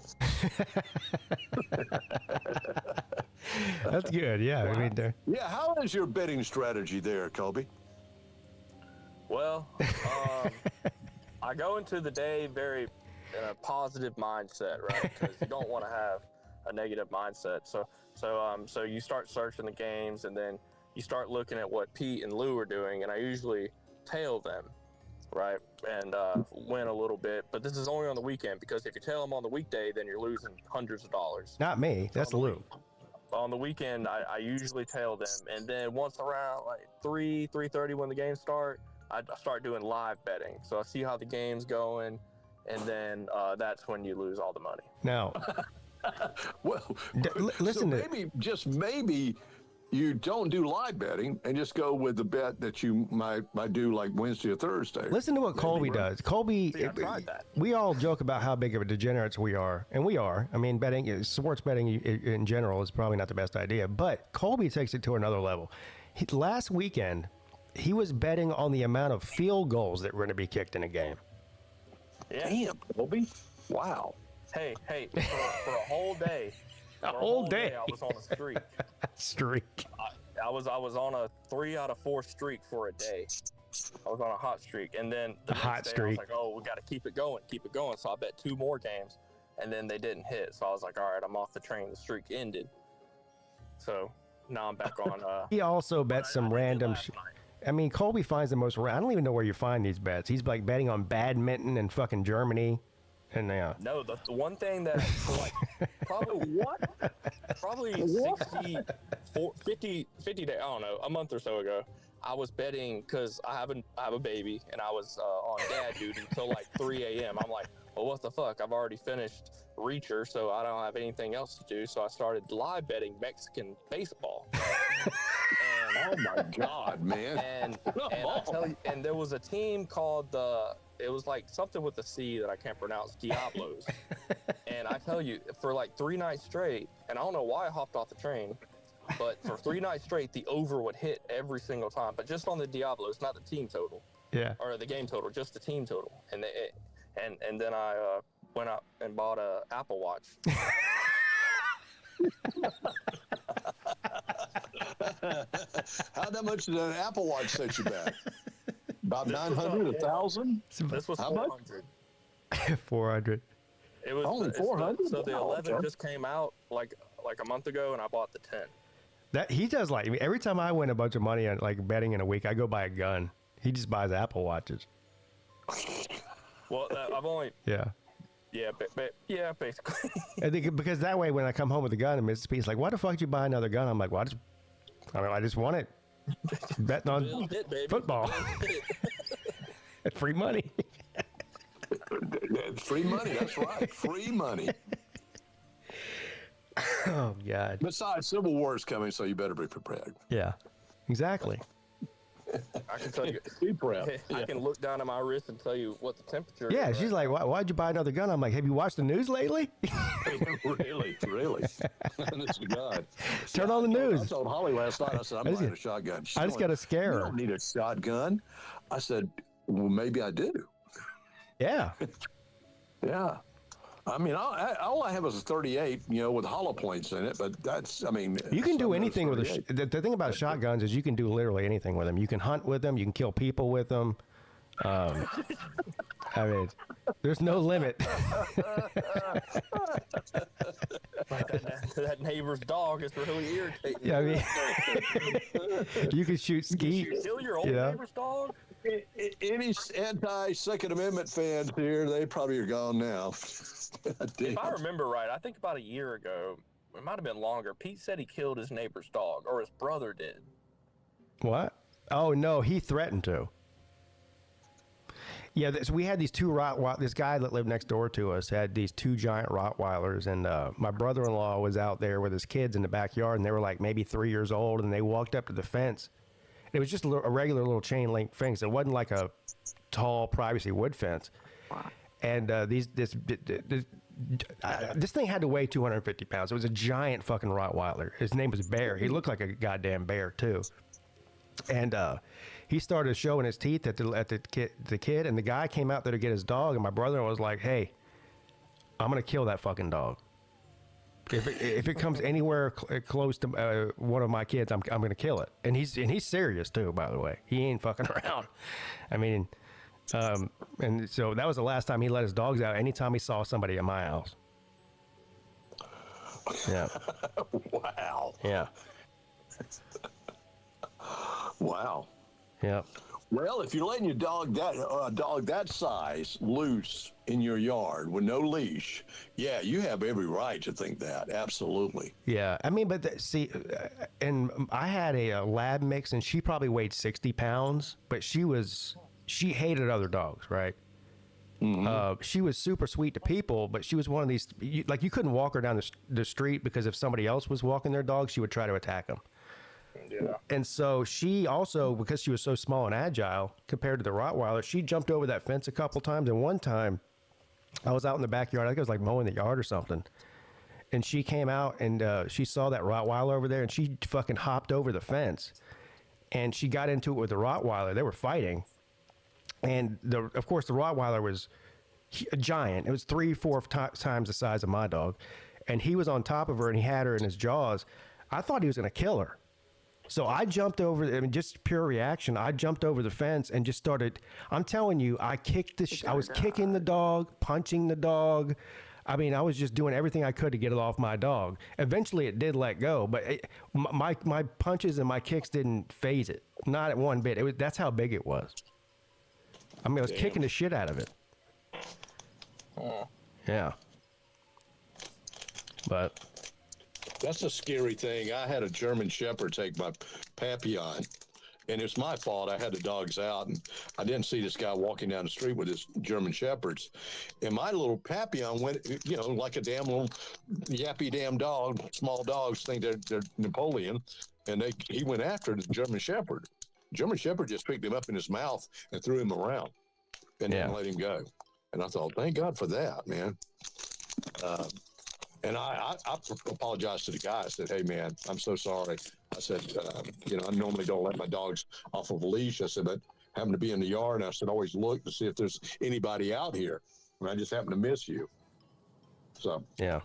That's good. Yeah. Wow. I mean,
yeah. How is your betting strategy there, Colby?
Well, I go into the day very positive mindset, right? Because you don't want to have a negative mindset. So you start searching the games, and then you start looking at what Pete and Lou are doing, and I usually tail them, right? And win a little bit. But this is only on the weekend, because if you tail them on the weekday, then you're losing hundreds of dollars.
Not me. That's Lou.
On the weekend, I usually tail them, and then once around like 3:30 when the games start, I start doing live betting. So I see how the game's going, and then that's when you lose all the money.
Now,
well,
listen.
So maybe you don't do live betting and just go with the bet that you might do like Wednesday or Thursday.
Listen to what Colby does. Colby,
I tried that.
We all joke about how big of a degenerates we are, and we are. I mean, sports betting in general is probably not the best idea, but Colby takes it to another level. Last weekend, he was betting on the amount of field goals that were going to be kicked in a game.
Yeah.
Damn, Colby. Wow.
Hey, for a whole day.
A whole day.
I was on a streak.
Streak.
I was on a 3 out of 4 streak for a day. I was on a hot streak, and then the
hot
next day I
streak.
was like, "Oh, we got to keep it going." So I bet 2 more games, and then they didn't hit. So I was like, "All right, I'm off the train." The streak ended. So now I'm back on.
He also bet some random.
last night.
I mean, Colby finds the most. I don't even know where you find these bets. He's like betting on badminton and fucking Germany, and
No, the one thing that like probably 50 days, I don't know, a month or so ago, I was betting because I have a baby, and I was on dad duty until like 3 a.m. I'm like, well, what the fuck? I've already finished Reacher, so I don't have anything else to do. So I started live betting Mexican baseball.
Oh my God, man!
And I tell you, and there was a team called it was like something with a C that I can't pronounce, Diablos. And I tell you, for like 3 nights straight, and I don't know why I hopped off the train, but for 3 nights straight, the over would hit every single time, but just on the Diablos, not the team total.
Yeah.
Or the game total, just the team total. And then I went out and bought a Apple Watch.
How much did an Apple Watch set you back? About 900, 1,000?
This was
How much?
400.
400.
It was
Only 400?
So the
Wow,
11
okay.
just came out like a month ago, and I bought the 10.
That he does like. I mean, every time I win a bunch of money on like betting in a week, I go buy a gun. He just buys Apple Watches.
Well, I've only
Yeah.
yeah, basically.
I think because that way, when I come home with a gun and Mississippi's like, "Why the fuck did you buy another gun?" I'm like, "Well, I just want it." Betting on
Bills hit, baby.
football.
Bills hit.
Free money.
Free money, that's right. Free money.
Oh God.
Besides, Civil War is coming, so you better be prepared.
Yeah. Exactly.
I can tell you.
Be proud.
I can look down at my wrist and tell you what the temperature
Yeah.
is.
She's like, "Why'd you buy another gun?" I'm like, "Have you watched the news lately?"
Really? Honest to God.
Turn on the
I
news.
told Holly last night, I said, I'm
I just
buying
got-
a shotgun. She
I just
went,
got to scare
You
her.
don't need a shotgun. I said, well, maybe I do.
Yeah.
Yeah. I mean, all I have is a 38, with hollow points in it, but that's, I mean.
You can do
some of
anything with
those
a.
38.
The thing about shotguns is you can do literally anything with them. You can hunt with them. You can kill people with them. I mean, there's no limit.
Like that neighbor's dog is really irritating.
Yeah, I mean, you can shoot skeet.
You kill your old
Yeah.
neighbor's dog?
Any anti-Second Amendment fans here, they probably are gone now. God damn.
If I remember right, I think about a year ago, it might have been longer, Pete said he killed his neighbor's dog, or his brother did.
What? Oh no, he threatened to. Yeah, we had these 2 Rottweilers. This guy that lived next door to us had these 2 giant Rottweilers, and my brother-in-law was out there with his kids in the backyard, and they were like maybe 3 years old, and they walked up to the fence. It was just a regular little chain link fence. It wasn't like a tall privacy wood fence. And this thing had to weigh 250 pounds. It was a giant fucking Rottweiler. His name was Bear. He looked like a goddamn bear too. And he started showing his teeth at the kid, and the guy came out there to get his dog, and my brother was like, "Hey, I'm gonna kill that fucking dog. If it comes anywhere close to one of my kids, I'm gonna kill it." And he's serious too, by the way. He ain't fucking around. I mean, and so that was the last time he let his dogs out. Anytime he saw somebody at my house. Yeah.
Wow.
Yeah.
Wow.
Yeah.
Well, if you're letting your dog that size loose in your yard with no leash, yeah, you have every right to think that. Absolutely.
Yeah, I mean, but see, and I had a lab mix, and she probably weighed 60 pounds, but she hated other dogs, right? Mm-hmm. She was super sweet to people, but she was one of these, you couldn't walk her down the street because if somebody else was walking their dog, she would try to attack them.
Yeah.
And so she also, because she was so small and agile compared to the Rottweiler, she jumped over that fence a couple times. And one time, I was out in the backyard. I think I was like mowing the yard or something. And she came out and she saw that Rottweiler over there, and she fucking hopped over the fence. And she got into it with the Rottweiler. They were fighting. And of course, the Rottweiler was a giant. It was 3-4 times the size of my dog. And he was on top of her, and he had her in his jaws. I thought he was going to kill her. So I jumped over, I mean, just pure reaction. I jumped over the fence and just started, I'm telling you, I kicked I was kicking the dog, punching the dog. I mean, I was just doing everything I could to get it off my dog. Eventually it did let go, but my punches and my kicks didn't phase it. Not at one bit. That's how big it was. I mean, I was kicking the shit out of it.
Oh.
Yeah. But
That's a scary thing. I had a German Shepherd take my Papillon, and it's my fault. I had the dogs out, and I didn't see this guy walking down the street with his German Shepherds. And my little Papillon went, like a damn little yappy damn dog. Small dogs think they're Napoleon, and he went after the German Shepherd. German Shepherd just picked him up in his mouth and threw him around, and then let him go. And I thought, thank God for that, man. And I apologized to the guy. I said, hey, man, I'm so sorry. I said, I normally don't let my dogs off of a leash. I said, but happened to be in the yard, and I said, always look to see if there's anybody out here. And I just happened to miss you. So,
yeah.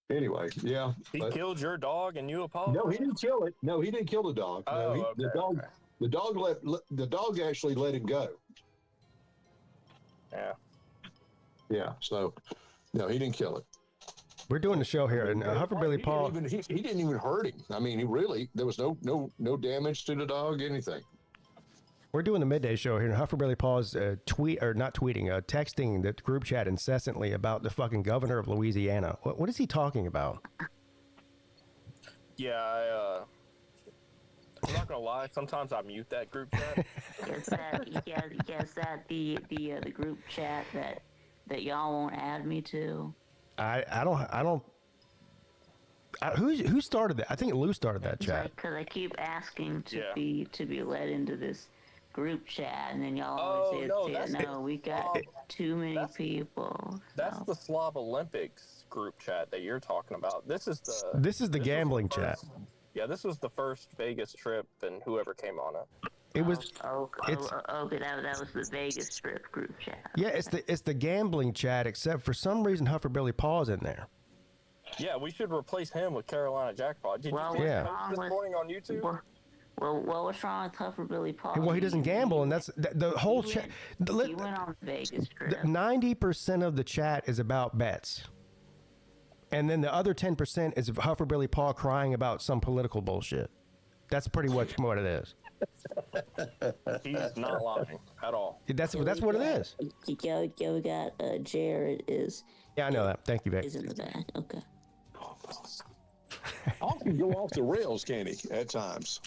Anyway, yeah.
He killed your dog, and you apologized?
No, he didn't kill it. No, he didn't kill the dog.
Oh,
No,
okay.
The dog actually let him go.
Yeah.
Yeah. So, no, he didn't kill it.
We're doing the show here, and Hufferbilly Paul.
He didn't even hurt him. I mean, there was no damage to the dog, anything.
We're doing the midday show here, and Hufferbilly Paul's texting the group chat incessantly about the fucking governor of Louisiana. What is he talking about?
Yeah, I'm not gonna lie. Sometimes I mute that group chat.
Is that the group chat that y'all won't add me to? Who started that? I think Lou started that chat. Because I keep asking to be let into this group chat, and then y'all always say, no, we got too many people.
That's the Slav Olympics group chat that you're talking about. This is the
gambling chat.
Yeah, this was the first Vegas trip, and whoever came on it.
It was.
Okay, that was the Vegas trip group chat.
Yeah, it's the gambling chat, except for some reason Hufferbilly Paul's in there.
Yeah, we should replace him with Carolina Jackpot. Did you see this morning on YouTube?
Well, what's wrong with Hufferbilly Paul?
Well, he doesn't gamble, and that's the whole chat.
He went on Vegas trip.
90% of the chat is about bets, and then the other 10% is Hufferbilly Paul crying about some political bullshit. That's pretty much what it is.
He's not lying at all.
That's what it is.
Yeah, we got Jared is.
Yeah, I know that. Thank you, Vic.
Is in the back. Okay.
Often go off the rails, can he? At times.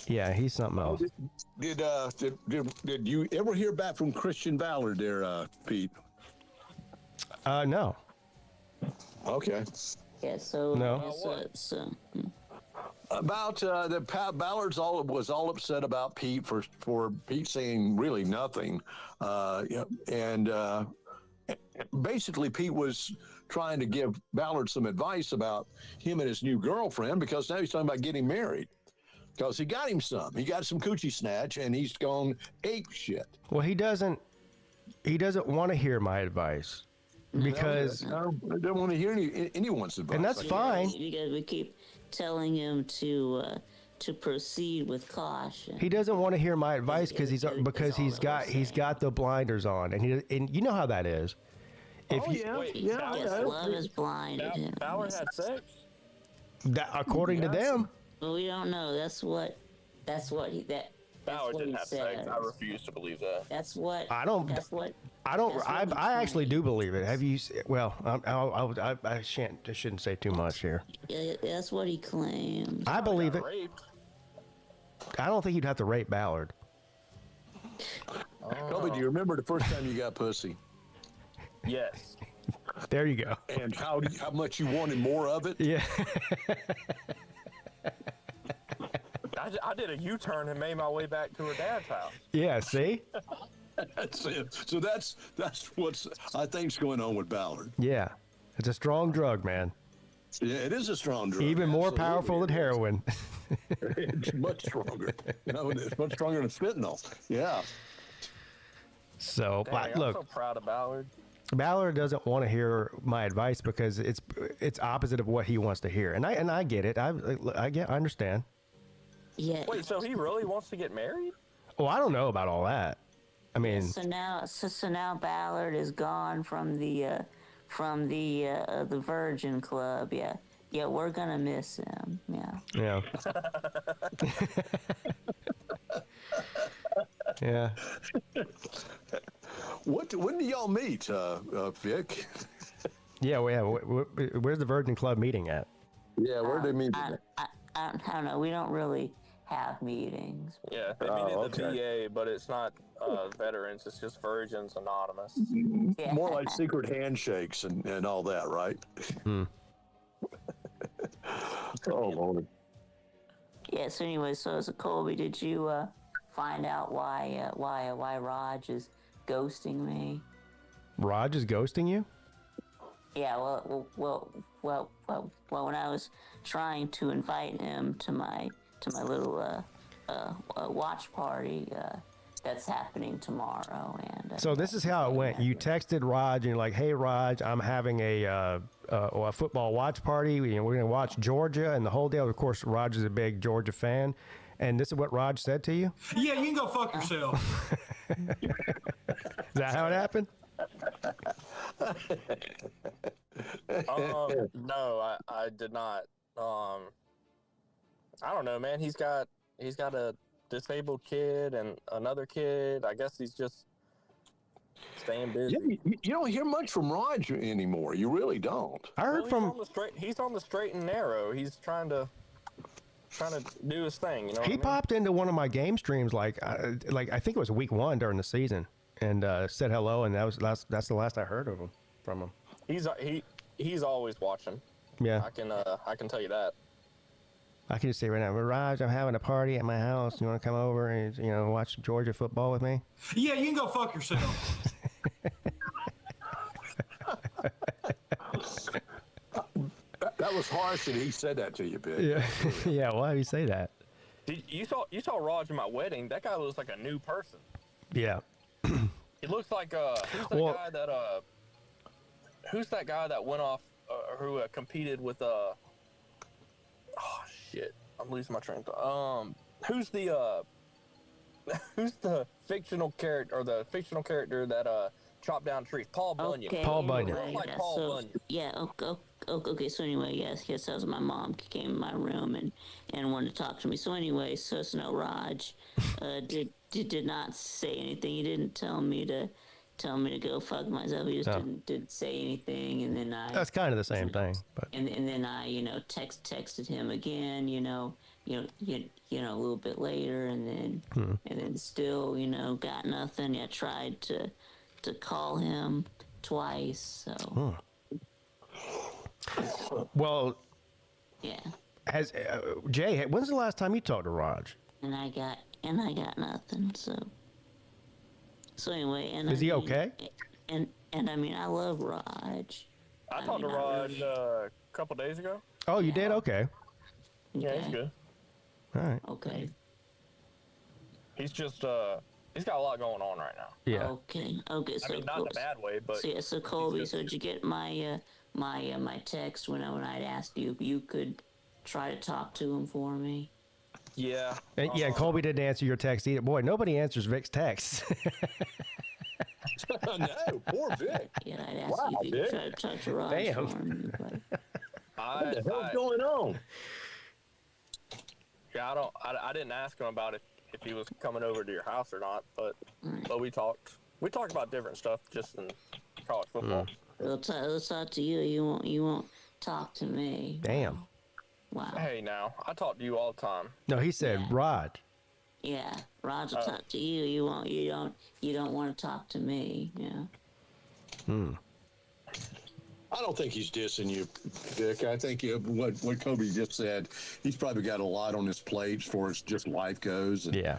Yeah, he's something else.
Did you ever hear back from Christian Ballard there, Pete?
No.
Okay.
Yeah. So
no.
About Ballard's was all upset about Pete for Pete saying really nothing, and basically Pete was trying to give Ballard some advice about him and his new girlfriend, because now he's talking about getting married, because he got some coochie snatch, and he's gone ape shit.
Well, he doesn't want to hear my advice, because
I don't want to hear anyone's advice,
and that's fine.
Because we keep telling him to proceed with caution.
He doesn't want to hear my advice because he's got the blinders on, and you know how that is.
Love is blinded him.
Ballard had sex?
According to them.
Well, we don't know. That's what
Ballard didn't have sex. I refuse to believe that.
That's what.
I actually do believe it. Have you? Well, I shouldn't say too much here.
Yeah, that's what he claims.
I believe it. I don't think you'd have to rape Ballard.
Kobe, do you remember the first time you got pussy?
Yes.
There you go.
And how much you wanted more of it?
Yeah.
I did a U-turn and made my way back to her dad's house.
Yeah, see?
That's it. So that's what's I think's going on with Ballard.
Yeah. It's a strong drug, man.
Yeah, it is a strong drug.
Even more powerful than heroin.
It's much stronger. It's much stronger than fentanyl. Yeah.
So,
Dang,
look.
I'm so proud of Ballard.
Ballard doesn't want to hear my advice because it's opposite of what he wants to hear, and I get it. I understand.
Yeah.
Wait, so he really wants to get married?
Well, I don't know about all that. I mean,
So now Ballard is gone from the Virgin Club. Yeah. Yeah, we're gonna miss him. Yeah.
yeah. Yeah.
When do y'all meet, Vic?
Yeah, where's the Virgin Club meeting at?
Yeah, where do they meet?
I don't know. We don't really have meetings.
Yeah, they meet at the VA, but it's not veterans. It's just Virgins Anonymous.
Yeah.
More like secret handshakes and all that, right? Oh, Lord.
Yeah. So anyway, so Colby, did you find out why Raj is ghosting me?
Raj is ghosting you?
Yeah. Well. When I was trying to invite him to my little watch party that's happening tomorrow, and
So this is how it went. You texted Raj and you're like, "Hey Raj, I'm having a football watch party. We're going to watch Georgia and the whole deal." Of course, Raj is a big Georgia fan, and this is what Raj said to you.
Yeah, you can go fuck yourself.
Is that how it happened?
No, I did not. I don't know, man. He's got a disabled kid and another kid. I guess he's just staying busy.
Yeah, you don't hear much from Raj anymore. You really don't.
I heard from
he's on the straight and narrow. He's trying to do his thing. You know,
he popped into one of my game streams like I think it was week 1 during the season, and said hello, and that's the last I heard of him from him.
He's always watching.
Yeah,
I can tell you that.
I can just say right now, Raj, I'm having a party at my house. You want to come over and watch Georgia football with me?
Yeah, you can go fuck yourself.
That was harsh that he said that to you, Big.
Yeah, yeah. Why do you say that?
You saw Raj at my wedding. That guy looks like a new person.
Yeah.
He looks like who's that guy that went off who competed with I'm losing my train of thought. Who's the fictional character or the fictional character that chopped down trees? Paul Bunyan.
Okay,
Paul Bunyan.
anyway,
Like Paul Bunyan.
Yeah. Okay. So anyway, yes. That was my mom came in my room and wanted to talk to me. So anyway, so no, Raj did not say anything. He didn't tell me to go fuck myself. He just didn't say anything, and then
That's kind of the same thing, but
and then I texted him again, a little bit later, and then still got nothing. I tried to call him twice. So
well,
yeah.
has Jay? When's the last time you talked to Raj?
And I got nothing. So anyway, and
Is he okay?
And I mean, I love Raj.
I talked to Raj a couple days ago.
Oh, you did? Okay.
Yeah, he's good.
All right.
Okay.
He's just he's got a lot going on right now.
Yeah.
Okay. So
I mean, not in a bad way, but
so Colby, so did you get my my text when I'd asked you if you could try to talk to him for me?
yeah.
And, yeah, Colby didn't answer your text either. Boy, nobody answers Vic's texts.
No, poor Vic.
Yeah, I'd ask you if you could try to talk to Raj
Damn.
for me. But
What the hell's going on?
Yeah, I didn't ask him about if he was coming over to your house or not, but we talked. We talked about different stuff just in college football.
we'll talk to you. You won't talk to me.
Damn.
Wow.
Hey, now I talk to you all the time.
No, he said Raj.
Yeah, Raj will talk to you. You won't. You don't want to talk to me. Yeah.
I don't think he's dissing you, Vic. I think what Kobe just said, he's probably got a lot on his plate as far as just life goes. And,
Yeah.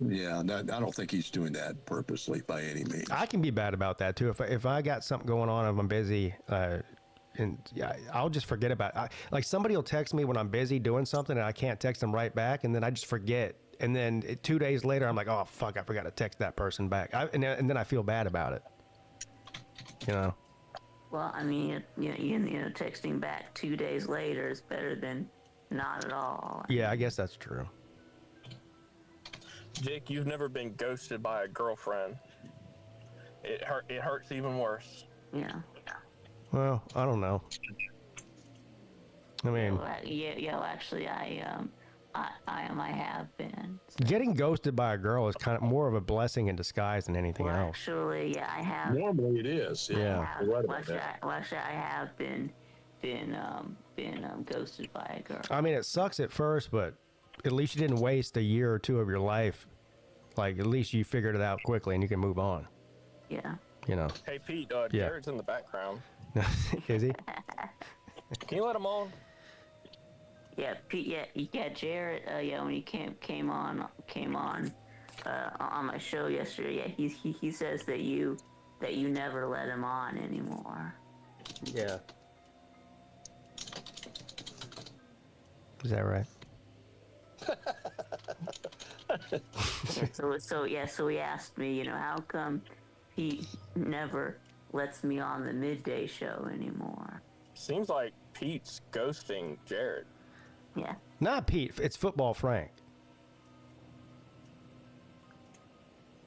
Yeah, I don't think he's doing that purposely by any means.
I can be bad about that too. If I got something going on, if I'm busy, and yeah, I'll just forget about it. Like somebody will text me when I'm busy doing something, and I can't text them right back, and then I just forget. And then 2 days later, I'm like, oh fuck, I forgot to text that person back, and then I feel bad about it.
Well, I mean, texting back 2 days later is better than not at all.
Yeah, I guess that's true.
Jake, you've never been ghosted by a girlfriend. It hurts even worse.
Yeah.
Well, I don't know. I mean,
actually, I have been.
getting ghosted by a girl is kind of more of a blessing in disguise than anything else.
Actually, yeah, I have.
Normally it is.
Yeah.
I have been ghosted by a girl.
I mean, it sucks at first, but at least you didn't waste a year or two of your life. Like, at least you figured it out quickly and you can move on.
Yeah.
You know.
Hey, Pete, Jared's in the background.
Is he?
Can you let him on?
Yeah, Pete. Yeah, Jared. When he came on my show yesterday. Yeah, he says that you never let him on anymore.
Yeah. Is that right?
So he asked me, how come he never lets me on the Midday show anymore?
Seems like Pete's ghosting Jared.
Yeah.
Not Pete. It's Football Frank.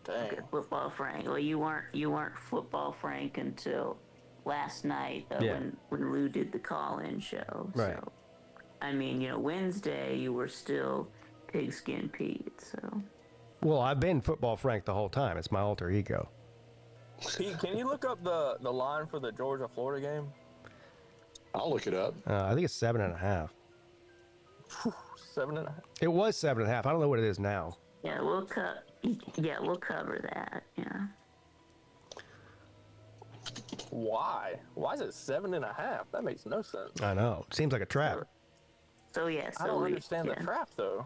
Dang.
Okay, Football Frank. Well, you weren't Football Frank until last night when Lou did the call-in show.
Right.
So, I mean, Wednesday you were still PigskinPeete. So.
Well, I've been Football Frank the whole time. It's my alter ego.
Pete, can you look up the line for the Georgia-Florida game?
I'll look it up.
I think it's 7.5.
7.5.
It was 7.5. I don't know what it is now.
Yeah, we'll cover that. Yeah.
Why? Why is it 7.5? That makes no sense.
I know. Seems like a trap.
So
I don't understand the trap though.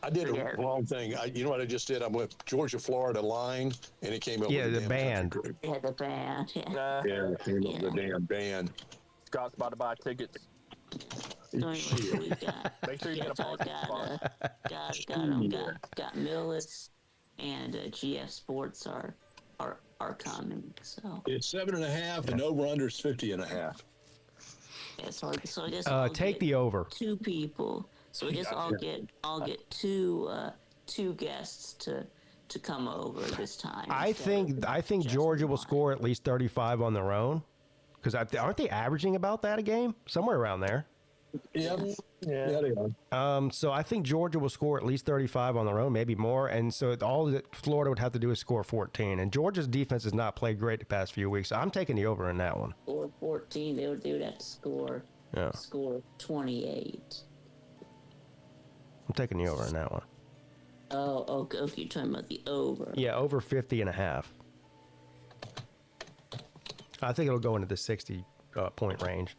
I did a wrong thing. You know what I just did? I went Georgia, Florida line, and it came up with
the band.
Yeah, the band. Yeah.
It came up with the damn band.
Scott's about to buy tickets.
So anyway, we got.
Make sure you get a parking spot.
Got Millis and GF Sports are coming. So
it's 7.5, and over under is 50.5.
Yeah, so I guess I'll
take
get
the over.
2 people. So I guess I'll get two guests to come over this time.
I think Georgia will score at least 35 on their own, because aren't they averaging about that a game, somewhere around there?
Yeah, they are.
So I think Georgia will score at least 35 on their own, maybe more. And so all that Florida would have to do is score 14. And Georgia's defense has not played great the past few weeks. So I'm taking the over in that one.
Or 14, they would have to score 28.
I'm taking the over in that one.
Oh, okay. You're talking about the over.
Yeah, over 50.5. I think it'll go into the 60 point range.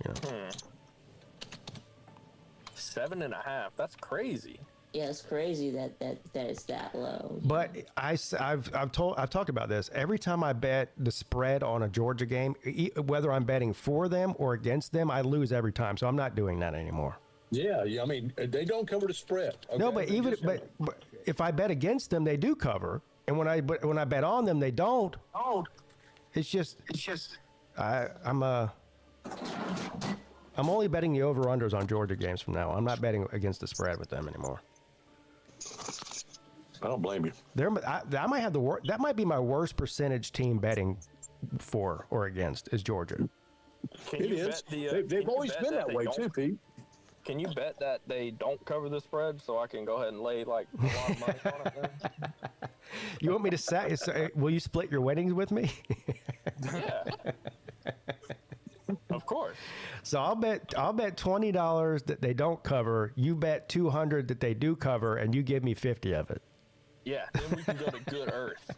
Yeah. 7.5. That's crazy.
Yeah, it's crazy that it's that low.
But I've talked about this. Every time I bet the spread on a Georgia game, whether I'm betting for them or against them, I lose every time. So I'm not doing that anymore.
Yeah. I mean, they don't cover the spread. Okay?
No, but but if I bet against them, they do cover. And when I bet on them, they don't.
Oh.
It's just I'm only betting the over-unders on Georgia games from now on. I'm not betting against the spread with them anymore.
I don't blame you.
I might have that might be my worst percentage team betting for or against is Georgia.
It is. They've always been that way too, Pete.
Can you bet that they don't cover the spread so I can go ahead and lay like a lot of money on it then?
You want me to will you split your winnings with me?
Yeah. Of course.
So I'll bet $20 that they don't cover. You bet $200 that they do cover, and you give me 50 of it.
Yeah, then we can go to Good Earth.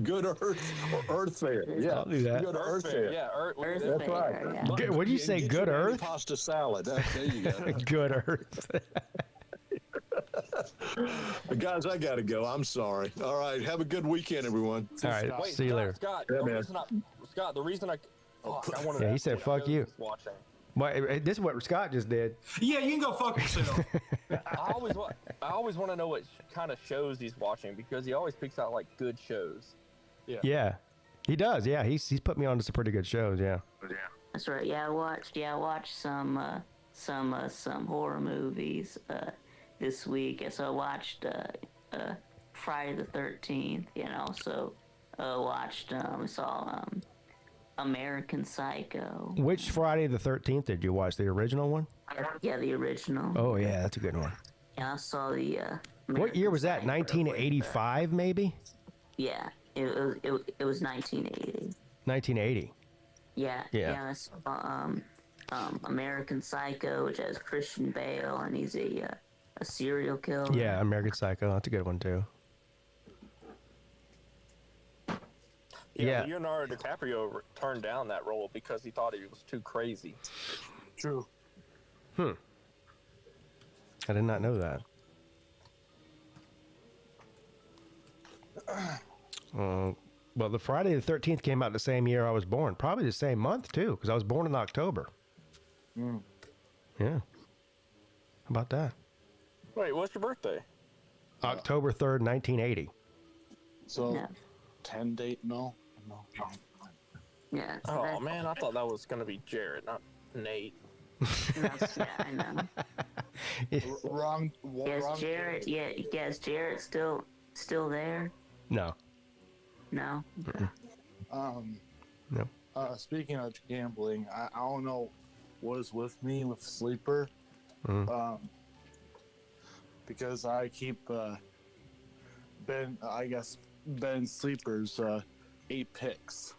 Good Earth or Earth Fair. Yeah,
I'll do that.
Good Earth Fair.
Yeah, Earth
That's right.
Yeah.
What did you say? Good Earth?
Pasta salad. There you go.
Good Earth.
Guys, I gotta go. I'm sorry. All right, have a good weekend, everyone.
All right, see you later.
Scott,
Yeah,
the reason I wanted
Yeah,
to
he said, "Fuck you."
Watching.
But this is what Scott just did.
Yeah, you can go fuck yourself.
I always want to know what kind of shows he's watching because he always picks out like good shows.
Yeah, he does. Yeah, he's put me on to some pretty good shows. Yeah.
That's right. Yeah, I watched some some horror movies this week. So I watched Friday the 13th, and also watched saw American Psycho.
Which Friday the 13th did you watch? The original one?
Yeah, the original.
Oh yeah, that's a good one.
Yeah, I saw the.
What year was that? 1985, maybe?
Yeah, it was 1980.
1980.
Yeah. I saw American Psycho, which has Christian Bale, and he's a serial killer.
Yeah, American Psycho. That's a good one too. Yeah.
Leonardo DiCaprio turned down that role because he thought he was too crazy.
True.
I did not know that. Well, the Friday the 13th came out the same year I was born. Probably the same month, too, because I was born in October. Yeah. How about that?
Wait, what's your birthday?
October 3rd, 1980.
So,
Yeah.
10 date? No.
Yeah. So
Oh, man, I thought that was going to be Jared, not Nate.
yeah, I know.
Wrong.
Yes,
wrong
Jared. Yeah, yes, Jared still there.
No.
No.
No.
Speaking of gambling, I don't know what is with me with Sleeper. Because I keep Ben Sleeper's 8 picks.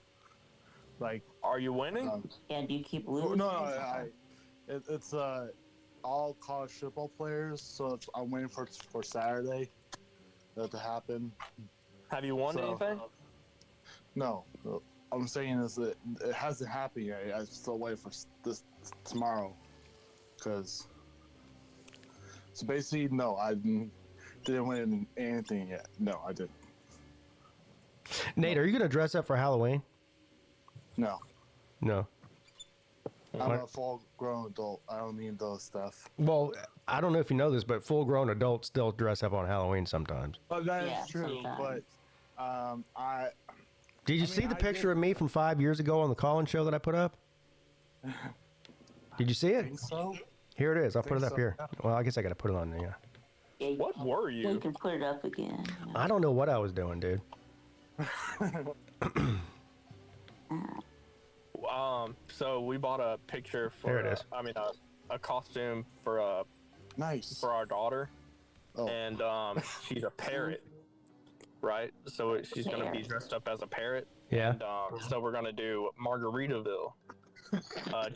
Like,
Are you winning?
Yeah. Do you keep losing?
no, it's all college football players. So I'm waiting for Saturday that to happen.
Have you won
so-
anything?
No, I'm saying is that it hasn't happened yet. I still wait for this tomorrow, because so basically, no, I didn't win anything yet. No, I didn't.
Nate, are you going to dress up for Halloween?
No,
No.
I'm a full-grown adult. I don't need those stuff.
Well, I don't know if you know this, but full-grown adults still dress up on Halloween sometimes.
But that is
Yeah,
true.
sometimes.
But
Did you see the picture of me from 5 years ago on the call-in show that I put up? Did you see
I
it?
think so.
Here it is. I'll put it
think
up
so,
here.
yeah.
Well, I guess I got to put it on there.
Yeah,
What were
You
you?
can put it up again.
I don't know what I was doing, dude.
So we bought a picture for.
There it is.
A costume for
Nice.
for our daughter,
Oh.
and she's a parrot, right? So she's gonna be dressed up as a parrot.
Yeah.
And so we're gonna do Margaritaville.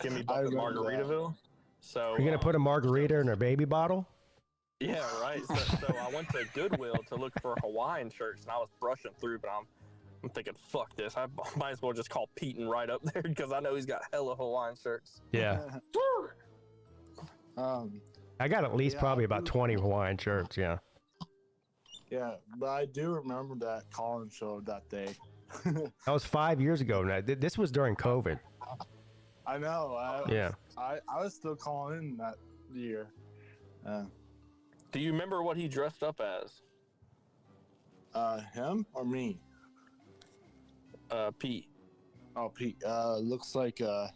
Jimmy
I
Bucket
remember that.
Margaritaville. So
You're going to put a margarita in her baby bottle?
Yeah, right. So I went to Goodwill to look for Hawaiian shirts, and I was brushing through, but I'm thinking, fuck this. I might as well just call Peete right up there because I know he's got hella Hawaiian shirts.
Yeah. I got at least
Yeah,
probably about 20 Hawaiian shirts, yeah.
Yeah, but I do remember that call-in show that day.
That was 5 years ago. Now, this was during COVID.
I know.
Yeah.
I was still calling in that year.
Do you remember what he dressed up as?
Him or me?
Peete.
Oh, Pete. Looks like a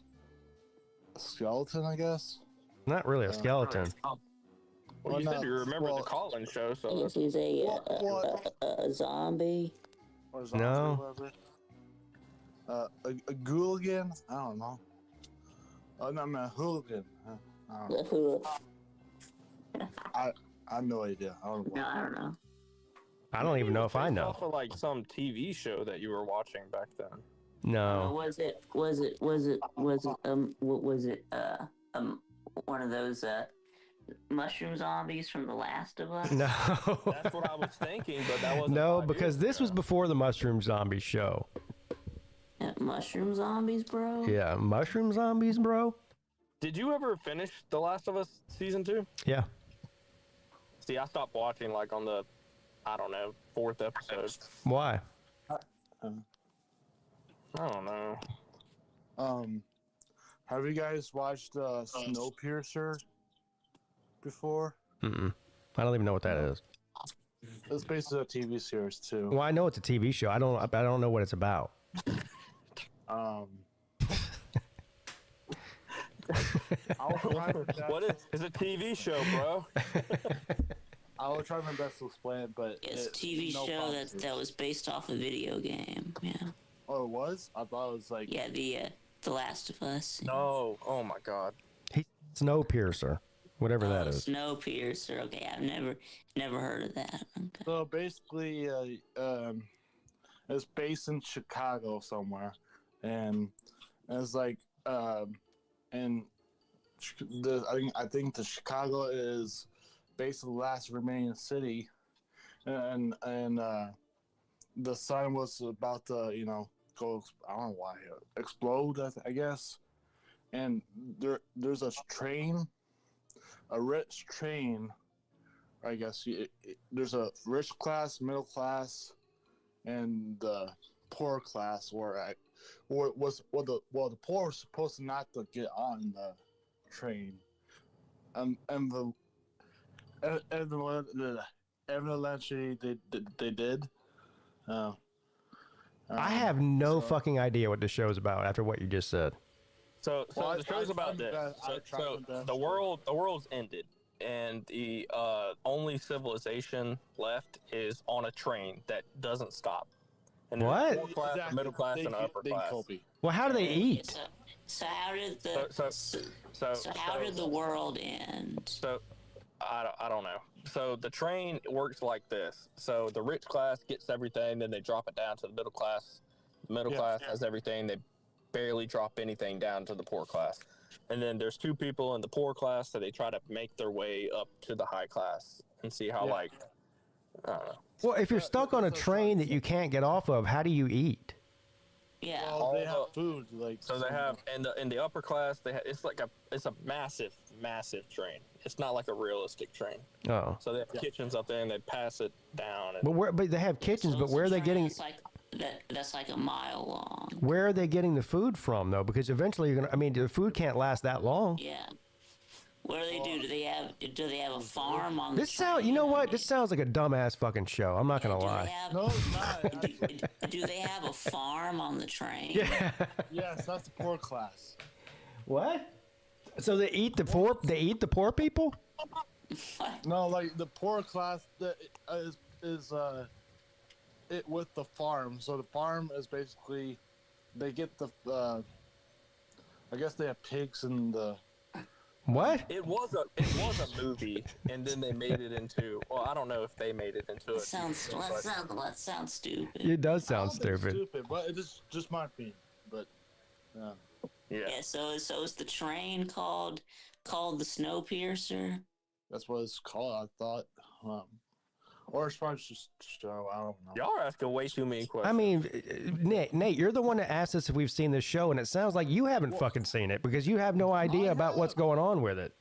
skeleton, I guess.
Not really a skeleton.
Well, you
Well,
said
no,
you remember
well-
the call-in show, so
Yes, he's a
What?
zombie.
Or zombie,
No.
whatever. A ghoul-again? I don't know. Oh, no, I'm a hooligan. I don't know. I have no idea. I don't know.
No, I don't know.
I don't even know if I
Based
know.
Off of like some TV show that you were watching back then.
No.
Was it one of those mushroom zombies from The Last of Us?
No.
That's what I was thinking, but that wasn't.
No,
5
because
years
this was
ago.
before the Mushroom Zombie show.
Mushroom zombies, bro?
Yeah, Mushroom Zombies, bro?
Did you ever finish The Last of Us season 2?
Yeah.
See, I stopped watching like on the, I don't know, 4th episode.
Why?
I don't know.
Have you guys watched Snowpiercer before?
Mm-mm. I don't even know what that is.
It's basically a TV series too.
Well, I know it's a TV show. I don't know what it's about.
It's a TV show, bro.
I will try my best to explain it, but
it's a TV show that was based off a video game. Yeah.
Oh, it was? I thought it was like
The Last of Us.
No. Oh my God.
He's Snowpiercer, whatever that is.
Snowpiercer. Okay, I've never heard of that. Okay.
So basically, it's based in Chicago somewhere, and it's like, and I think the Chicago is basically the last remaining city, and the sun was about to go, I don't know why, explode, I guess, and there's a train, a rich train, I guess. There's a rich class, middle class, and the poor class, the poor was supposed to not to get on the train, and eventually they did.
I have no fucking idea what this show's about after what you just said.
So the show's about this. So the world's ended, and the only civilization left is on a train that doesn't stop. And
what?
Middle class, exactly. Middle class, and upper class.
Well, how do they eat?
So how did how did the world end?
So I don't know. So the train works like this. So the rich class gets everything, then they drop it down to the middle class. The middle class has everything. They barely drop anything down to the poor class. And then there's two people in the poor class, so they try to make their way up to the high class and see how, I don't know.
Well, if you're stuck on a train that you can't get off of, how do you eat?
Yeah.
Well, they have food, like.
So they have in the upper class, it's a massive train. It's not like a realistic train.
Oh.
So they have kitchens up there, and they pass it down.
But they have kitchens. But where are they getting?
That's like a mile long.
Where are they getting the food from, though? Because eventually you're gonna. I mean, the food can't last that long.
Yeah. What do they do? Do they have a farm on the
train? You know what? This sounds like a dumbass fucking show. I'm not gonna lie.
No, it's not.
Do they have a farm on the train?
Yeah.
Yes, that's the poor class.
What? So they eat the poor? They eat the poor people?
No, like the poor class is it with the farm. So the farm is basically they get the I guess they have pigs and the.
What?
It was a movie, and then they made it into. Well, I don't know if they made it into it.
That sounds stupid.
It does sound stupid.
But it's just my opinion. But
yeah.
So is the train called the Snowpiercer?
That's what it's called. I thought. Or it's probably just show. I don't know.
Y'all are asking way too many questions.
I mean, Nate, you're the one that asked us if we've seen this show, and it sounds like you haven't fucking seen it because you have no idea about what's going on with it.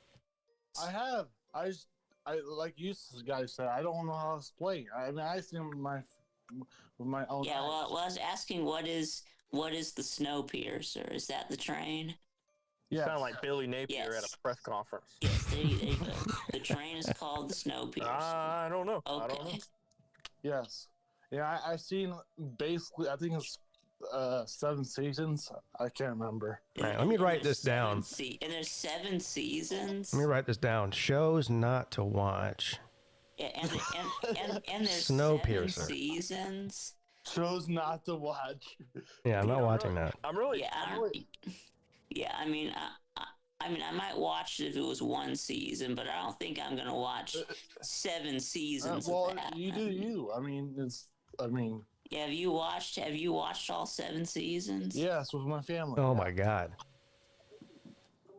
I have. I like you guys said. I don't know how to explain. I mean, I seen with my own.
Yeah. Well, I was asking what is the Snowpiercer? Is that the train?
Yeah.
Sound like Billy Napier at a press conference.
Yes, there you go. The train is called the Snowpiercer.
I don't know.
Okay.
I don't know.
Yes. Yeah, I've seen basically. I think it's 7 seasons. I can't remember.
All right, let me write this down.
And there's 7 seasons.
Let me write this down. Shows not to watch.
Yeah, and there's
Snowpiercer.
7 seasons.
Shows not to watch.
Yeah, I'm not watching that.
Yeah, I mean, I might watch it if it was 1 season, but I don't think I'm gonna watch 7 seasons.
Well, you do you. I mean,
Yeah, have you watched all 7 seasons?
Yes, with my family.
Oh my God.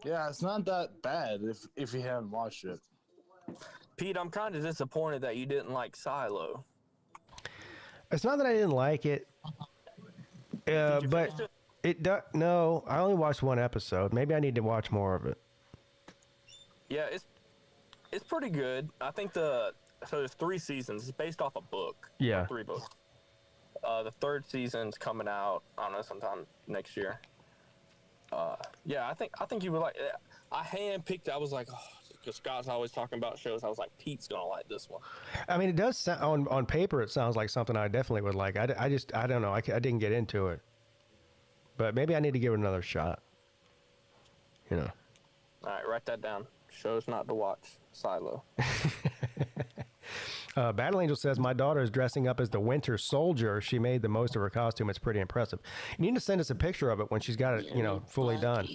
Yeah, it's not that bad if you haven't watched it.
Pete, I'm kind of disappointed that you didn't like Silo.
It's not that I didn't like it, but no, I only watched 1 episode. Maybe I need to watch more of it.
Yeah, it's pretty good. I think so there's 3 seasons. It's based off a book.
Yeah.
3 books. The 3rd season's coming out, I don't know, sometime next year. Yeah, I think you would like it. I handpicked it. I was like, because Scott's always talking about shows. I was like, Pete's going to like this one.
I mean, it does sound, on paper, it sounds like something I definitely would like. I don't know. I didn't get into it. But maybe I need to give it another shot. You know.
All right, write that down. Shows not to watch. Silo.
Battle Angel says, my daughter is dressing up as the Winter Soldier. She made the most of her costume. It's pretty impressive. You need to send us a picture of it when she's got it, fully done.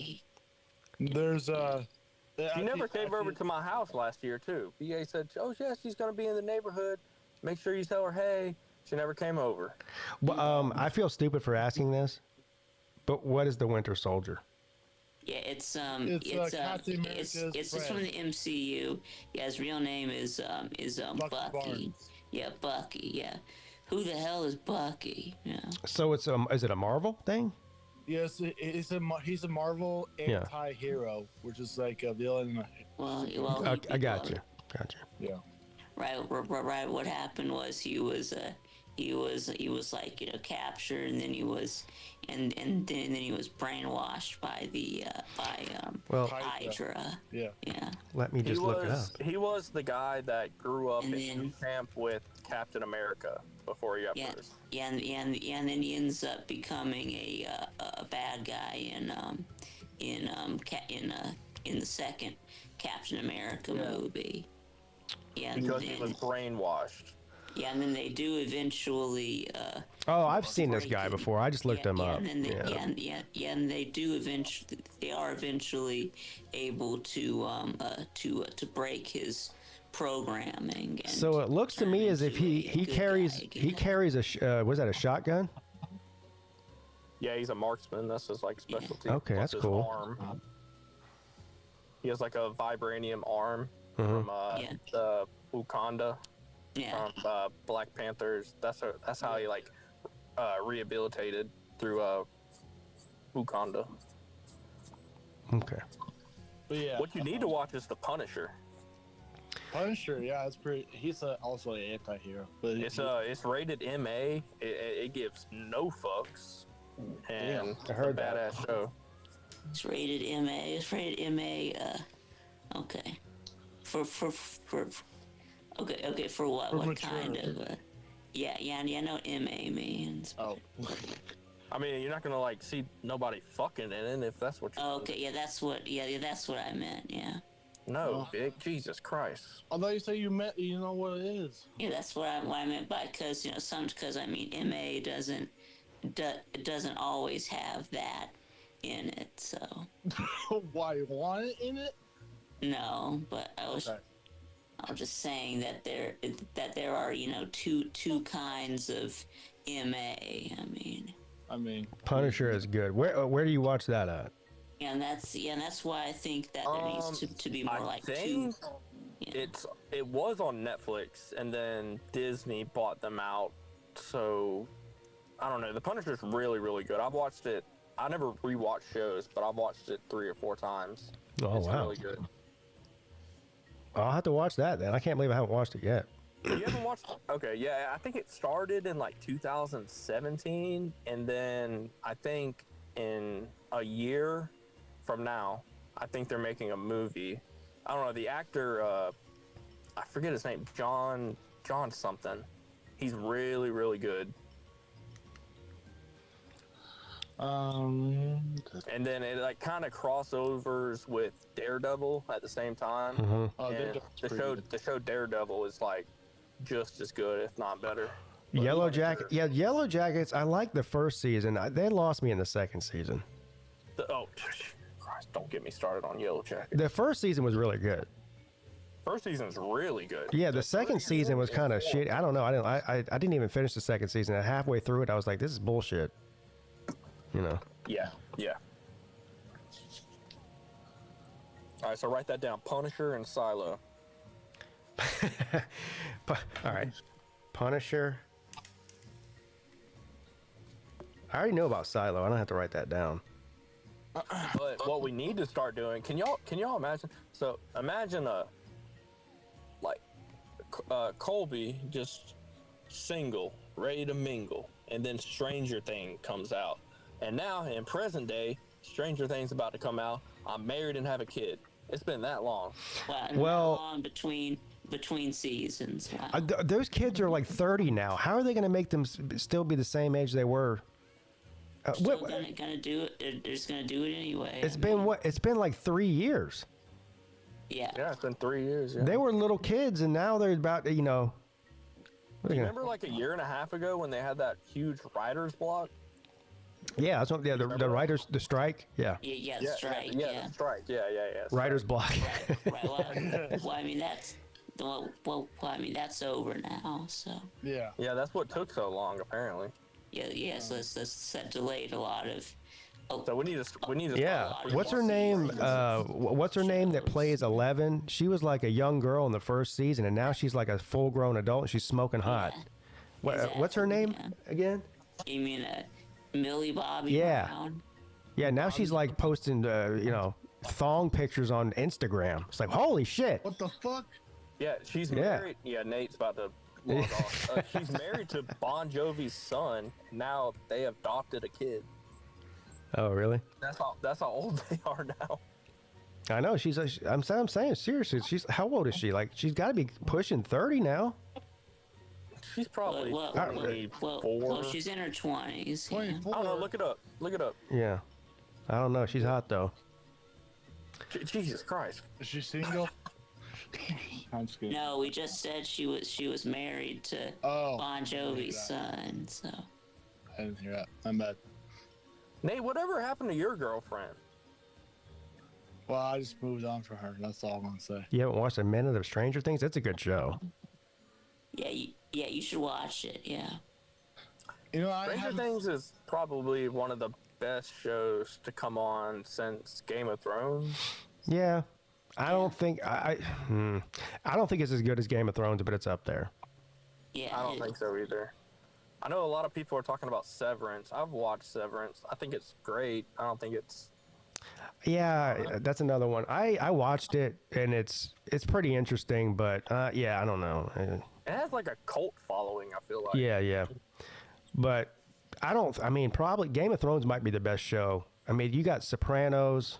There's
She never came over to my house last year, too. BA said, oh, yeah, she's going to be in the neighborhood. Make sure you tell her, hey. She never came over.
Well, I feel stupid for asking this, but what is the Winter Soldier?
Yeah, it's
Captain America's
it's from the MCU. Yeah, his real name is Bucky.
Barnes.
Yeah, Bucky. Yeah, who the hell is Bucky? Yeah.
So it's is it a Marvel thing?
Yes, he's a Marvel anti-hero, which is like a villain.
Well,
I got you.
Yeah.
Right. What happened was he was like captured, and then he was and then he was brainwashed by the Hydra.
Yeah.
Let me just look it up.
He was the guy that grew up in camp with Captain America before he got bruised.
Yeah, and then he ends up becoming a bad guy in the second Captain America movie. Yeah,
because he was brainwashed.
Yeah, and then they do eventually.
I've seen this guy before. I just looked him up.
And and they do eventually. They are eventually able to break his programming. And
so it looks to me as if he carries was that a shotgun?
Yeah, he's a marksman. That's his specialty.
Okay, that's
his
cool.
Arm. He has a vibranium arm from the Wakanda.
Yeah.
From Black Panthers. That's how he rehabilitated through Wakanda.
Okay.
But yeah.
What you need to watch is The Punisher.
Punisher, yeah, it's pretty. He's also an anti-hero. But
It's rated MA. It gives no fucks. And
I heard
it's a badass show.
It's rated MA. It's rated MA. Okay. For okay. For what?
For
what
mature.
kind of? Yeah. I know what MA means.
Oh.
I mean, you're not gonna see nobody fucking in it if that's what you're.
Oh, okay. Yeah, that's what. Yeah, that's what I meant. Yeah.
No, Big Jesus Christ.
Although you say you know what it is.
Yeah, that's what I meant by because MA doesn't always have that in it. So.
Why you want it in it?
No, but I was just saying that there are two kinds of MA. I mean.
Punisher is good. Where do you watch that at?
And that's why I think that there needs to be more two.
It was on Netflix, and then Disney bought them out. So I don't know. The Punisher's really, really good. I've watched it. I never rewatched shows, but I've watched it 3 or 4 times.
Oh,
it's
wow.
really good.
I'll have to watch that then. I can't believe I haven't watched it yet.
You haven't watched? Okay, yeah. I think it started in 2017, and then I think in a year from now, I think they're making a movie. I don't know. The actor, I forget his name, John something. He's really, really good. And then it kind of crossovers with Daredevil at the same time.
Mm-hmm.
And the show Daredevil is just as good, if not better. But
Yellow Jacket. Yeah, Yellow Jackets. I liked the first season. They lost me in the second season.
Christ, don't get me started on Yellow Jacket.
The first season was really good.
First season's really good.
Yeah, the second season was kind of shit. I don't know. I didn't even finish the second season. And halfway through it, I was like, this is bullshit.
Yeah. All right, so write that down. Punisher and Silo.
All right. Punisher. I already know about Silo. I don't have to write that down.
But what we need to start doing, can y'all imagine? So imagine Colby just single, ready to mingle, and then Stranger Thing comes out. And now in present day, Stranger Thing's about to come out. I'm married and have a kid. It's been that long.
Well,
long between seasons. Wow.
Those kids are 30 now. How are they going to make them still be the same age they were?
Gonna do it. They're just gonna do it anyway.
It's been 3 years.
Yeah.
Yeah, it's been 3 years. Yeah.
They were little kids, and now they're about
Do you remember like a year and a half ago when they had that huge writer's block?
Yeah, that's what. Yeah, the writers, the strike. Yeah.
Yeah, the strike.
The strike. Yeah.
Writer's block.
Right. Well, I mean that's over now. So.
Yeah.
Yeah, that's what took so long apparently.
Yeah. So that delayed a lot of.
So we need to.
Yeah. What's her name? What's her name that plays 11? She was like a young girl in the first season, and now she's like a full-grown adult, and she's smoking hot.
Yeah, exactly,
What's her name again?
You mean Millie Bobby
Yeah.
Brown?
Yeah. Now she's like posting, thong pictures on Instagram. It's like, holy shit.
What the fuck?
Yeah, she's married. Yeah, Nate's about to log off. She's married to Bon Jovi's son. Now they have adopted a kid.
Oh, really?
That's how old they are now.
I know. I'm saying seriously. How old is she? Like, she's got to be pushing 30 now.
She's probably 24.
Well, she's in her 20s.
24.
I don't know. Look it up.
Yeah. I don't know. She's hot though.
Jesus Christ.
Is she single? I'm just kidding.
No, we just said she was married to Bon Jovi's son. So.
I didn't hear that. I'm bad.
Nate, whatever happened to your girlfriend?
Well, I just moved on from her. That's all I'm gonna say.
You haven't watched a minute of Stranger Things? It's a good show.
Yeah, you should watch it. Yeah.
You know,
Stranger Things is probably one of the best shows to come on since Game of Thrones.
Yeah. I don't think I don't think it's as good as Game of Thrones, but it's up there.
Yeah.
I don't think so either. I know a lot of people are talking about Severance. I've watched Severance. I think it's great. I don't think it's...
Yeah, that's another one. I watched it, and it's pretty interesting, but yeah, I don't know.
It has like a cult following, I feel like.
Yeah. But probably Game of Thrones might be the best show. I mean, you got Sopranos,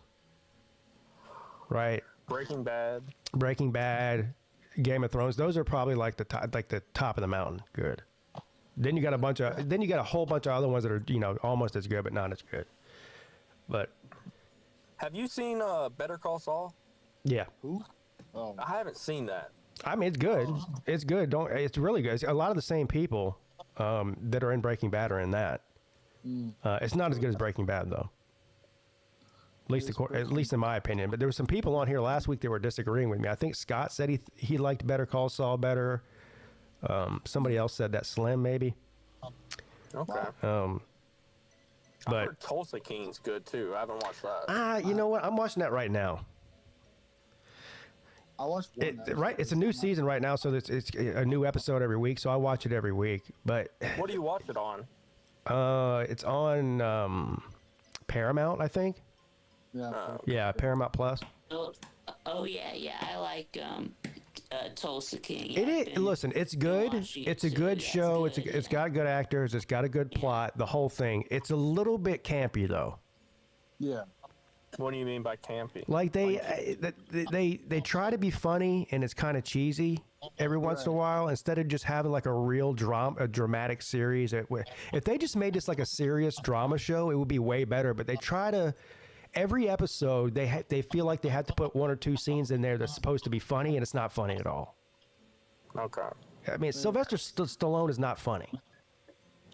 right?
Breaking Bad,
Game of Thrones. Those are probably like the top of the mountain. Good. Then you got a whole bunch of other ones that are, almost as good, but not as good. But
have you seen Better Call Saul?
yeah.
Who? Oh.
I haven't seen that.
I mean, it's good. It's good. It's really good. It's a lot of the same people that are in Breaking Bad are in that. It's not as good as Breaking Bad, though. At least in my opinion. But there were some people on here last week that were disagreeing with me. I think Scott said he liked Better Call Saul better. Somebody else said that, Slim, maybe.
Okay.
But
I heard Tulsa King's good too. I haven't watched that.
You know what? I'm watching that right now.
I watched one.
It's a new season right now, so it's a new episode every week. So I watch it every week. But
what do you watch it on?
It's on Paramount, I think.
Yeah.
Paramount Plus.
Oh yeah. I like Tulsa King.
It is. Listen, it's good. It's a good show. It's got good actors. It's got a good plot. The whole thing. It's a little bit campy though.
Yeah.
What do you mean by campy?
Like they try to be funny, and it's kind of cheesy every once in a while, instead of just having like a real dramatic series. If they just made this like a serious drama show, it would be way better. But they try to. Every episode, they feel like they have to put one or two scenes in there that's supposed to be funny, and it's not funny at all.
Okay.
I mean, Sylvester Stallone is not funny.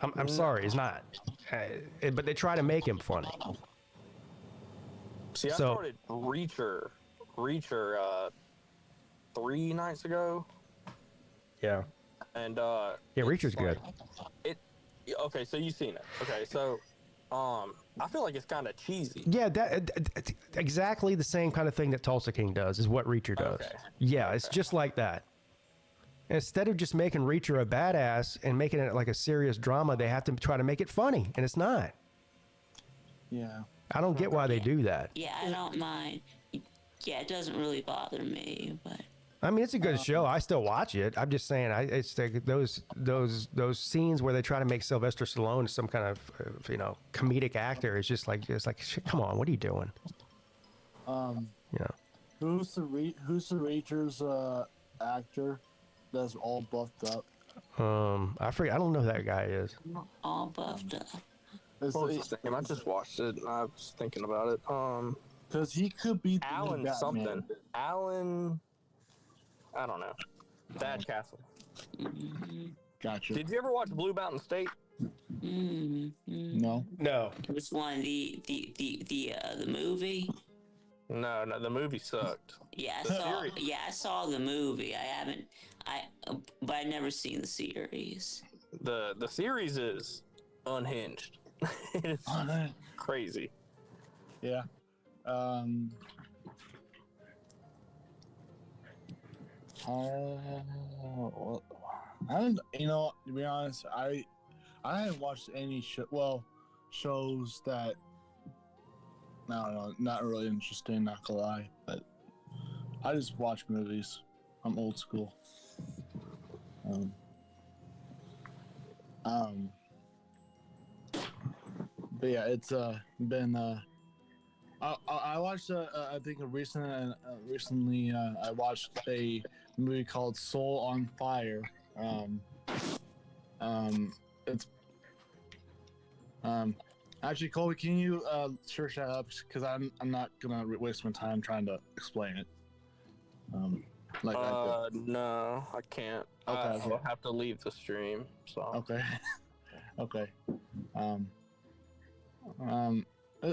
I'm sorry, he's not. But they try to make him funny.
See, I started Reacher 3 nights ago.
Yeah.
And
Reacher's good.
Okay, so you've seen it. Okay, so I feel like it's kind of cheesy.
Yeah, it's exactly the same kind of thing that Tulsa King does is what Reacher does.
Okay.
Yeah, it's just like that. Instead of just making Reacher a badass and making it like a serious drama, they have to try to make it funny, and it's not.
Yeah.
I don't get why they do that.
Yeah, I don't mind. Yeah, it doesn't really bother me, but.
I mean, it's a good show. I still watch it. I'm just saying, it's like those scenes where they try to make Sylvester Stallone some kind of comedic actor. It's just like shit, come on, what are you doing?
Who's the Reacher's actor that's all buffed up?
I forget. I don't know who that guy is.
All buffed up.
What was his name? I just watched it. I was thinking about it.
Because he could be the
Alan
Batman.
something. Alan. I don't know. Bad Castle.
Gotcha.
Did you ever watch Blue Mountain State?
No.
No.
Which one? The movie?
No, the movie sucked.
Yeah, I
The
saw.
series.
Yeah, I saw the movie. But I never seen the series.
The series is unhinged. It's crazy.
Yeah. I haven't, to be honest, I haven't watched any shows that, I don't know, not really interesting, not gonna lie, but I just watch movies. I'm old school. But yeah, it's been I watched I think recently I watched a movie called Soul on Fire. It's actually, Colby, can you search that up, because I'm not gonna waste my time trying to explain it.
No, I can't.
Okay.
I'll have to leave the stream. So
Okay. Okay.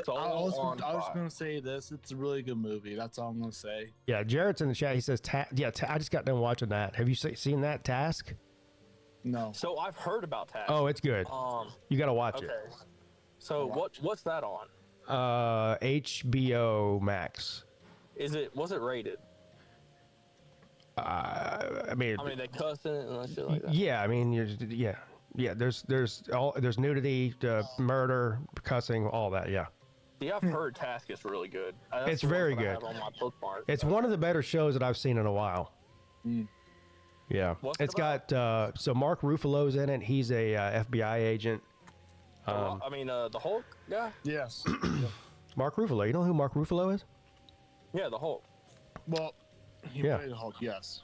Soul
I was
on Fire.
gonna say this. It's a really good movie. That's all I'm gonna say.
Yeah, Jarrett's in the chat. He says, I just got done watching that. Have you seen that, Task?
No.
So I've heard about Task.
Oh, it's good. You got to watch
Okay.
it.
So what's that on?
HBO Max.
Was it rated?
I mean,
they cuss in it and shit like that.
yeah. I mean, yeah. There's nudity, murder, cussing, all that. Yeah.
Yeah, I've heard Task is really good. That's
It's
the one
very
that I
good.
have on my bookmark.
It's one of the better shows that I've seen in a while. Yeah.
What's it
It's got so Mark Ruffalo's in it. He's a FBI agent.
The Hulk guy.
Yes.
Mark Ruffalo. You know who Mark Ruffalo is?
Yeah, the Hulk.
Well, he
Yeah.
played Hulk. Yes.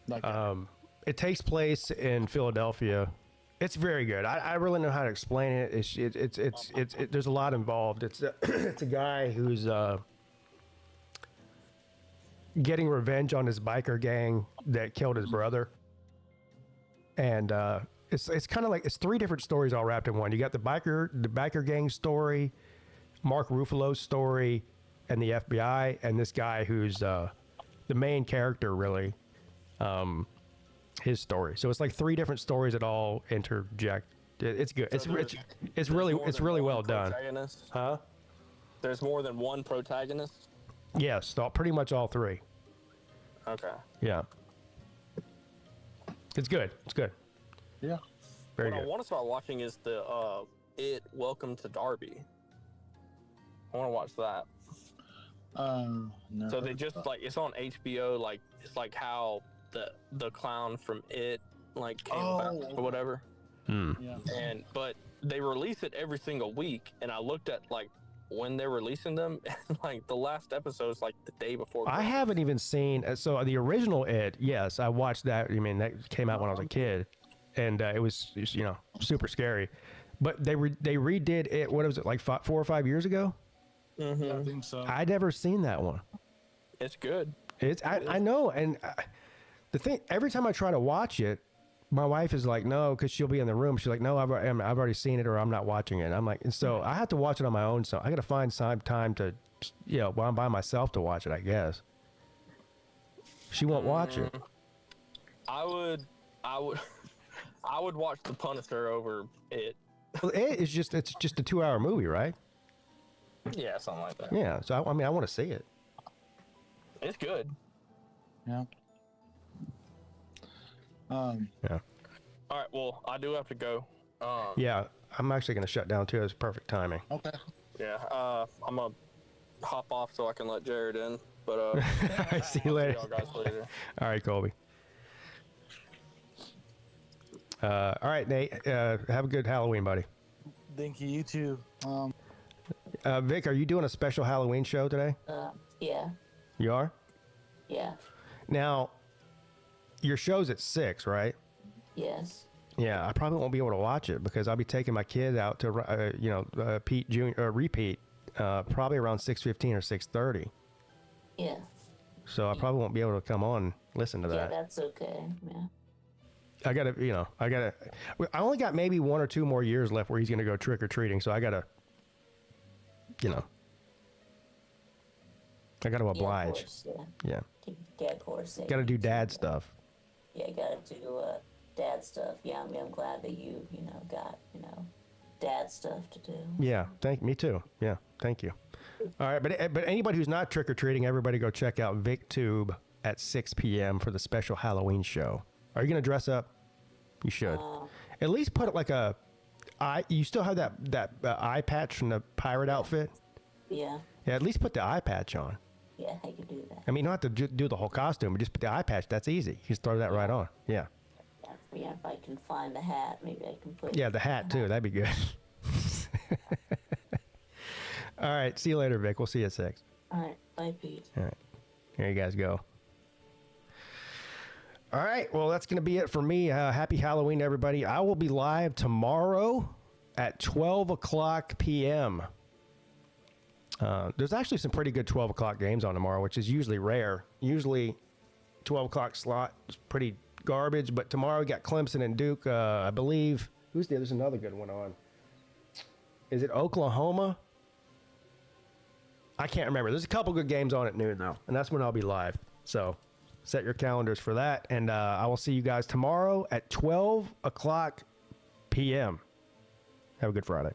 That guy.
It takes place in Philadelphia. It's very good. I really know how to explain it. It's there's a lot involved. It's a guy who's getting revenge on his biker gang that killed his brother, and it's kind of like it's three different stories all wrapped in one. You got the biker gang story, Mark Ruffalo's story, and the FBI, and this guy who's the main character really. His story. So it's like three different stories that all interject. It's good.
So
It's really well done. Huh?
There's more than one protagonist?
Yes, pretty much all three.
Okay.
Yeah. It's good. It's good.
Yeah.
Very
what
good.
I want to start watching is the Welcome to Derby. I want to watch that.
No.
So they just it's on HBO, it's like how the clown from It came about or whatever.
Yeah.
But they release it every single week, and I looked at when they're releasing them, and the last episode's the day before.
I haven't even seen so the original It. Yes, I watched that. I mean, that came out when I was a kid, and it was super scary. But they redid it. What was it, 4 or 5 years ago?
Mm-hmm.
Yeah, I think so.
I'd never seen that one.
It's good.
I know, and the thing, every time I try to watch it, my wife is like, no, because she'll be in the room. She's like, no, I've already seen it, or I'm not watching it. I'm like, and so I have to watch it on my own. So I got to find some time to, while I'm by myself to watch it, I guess. She won't watch it.
I would watch The Punisher over It.
Well, it's just a 2-hour movie, right?
Yeah, something like that.
Yeah. So I want to see it.
It's good.
Yeah.
Yeah.
All right. Well, I do have to go.
Yeah. I'm actually going to shut down too. It's perfect timing.
Okay.
Yeah. I'm gonna hop off so I can let Jared in. But
I see you later.
y'all guys later.
All right, Colby. All right, Nate. Have a good Halloween, buddy.
Thank you. You too.
Vic, are you doing a special Halloween show today?
Yeah.
You are?
Yeah.
Now, your show's at 6, right?
Yes.
Yeah, I probably won't be able to watch it because I'll be taking my kid out to, Pete Jr. Repeat probably around 6:15 or 6:30.
Yeah.
So I probably won't be able to come on and listen to that.
Yeah, that's okay. Yeah.
I only got maybe 1 or 2 more years left where he's going to go trick or treating. So I got to oblige.
Course, yeah.
Yeah.
Yeah, of course.
Got to do dad stuff.
Yeah, got to do dad stuff. Yeah, I'm glad that you got, dad stuff to do.
Yeah, me too. Yeah, thank you. All right, but anybody who's not trick or treating, everybody go check out VicTube at 6 p.m. for the special Halloween show. Are you gonna dress up? You should. At least put like a eye. You still have that eye patch from the pirate outfit.
Yeah.
Yeah, at least put the eye patch on.
Yeah, I could do that.
I mean, you don't have to do the whole costume, but just put the eye patch. That's easy. You just throw that right on. Yeah.
Yeah, if I can find the hat, maybe I can put.
Yeah, the hat too. That'd be good. All right. See you later, Vic. We'll see you at 6.
All right. Bye, Pete.
All right. Here you guys go. All right. Well, that's going to be it for me. Happy Halloween, everybody. I will be live tomorrow at 12 o'clock p.m. There's actually some pretty good 12 o'clock games on tomorrow, which is usually rare. Usually 12 o'clock slot is pretty garbage, but tomorrow we got Clemson and Duke. I believe. There's another good one on. Is it Oklahoma? I can't remember. There's a couple good games on at noon, though, and that's when I'll be live. So set your calendars for that, and I will see you guys tomorrow at 12 o'clock p.m. Have a good Friday.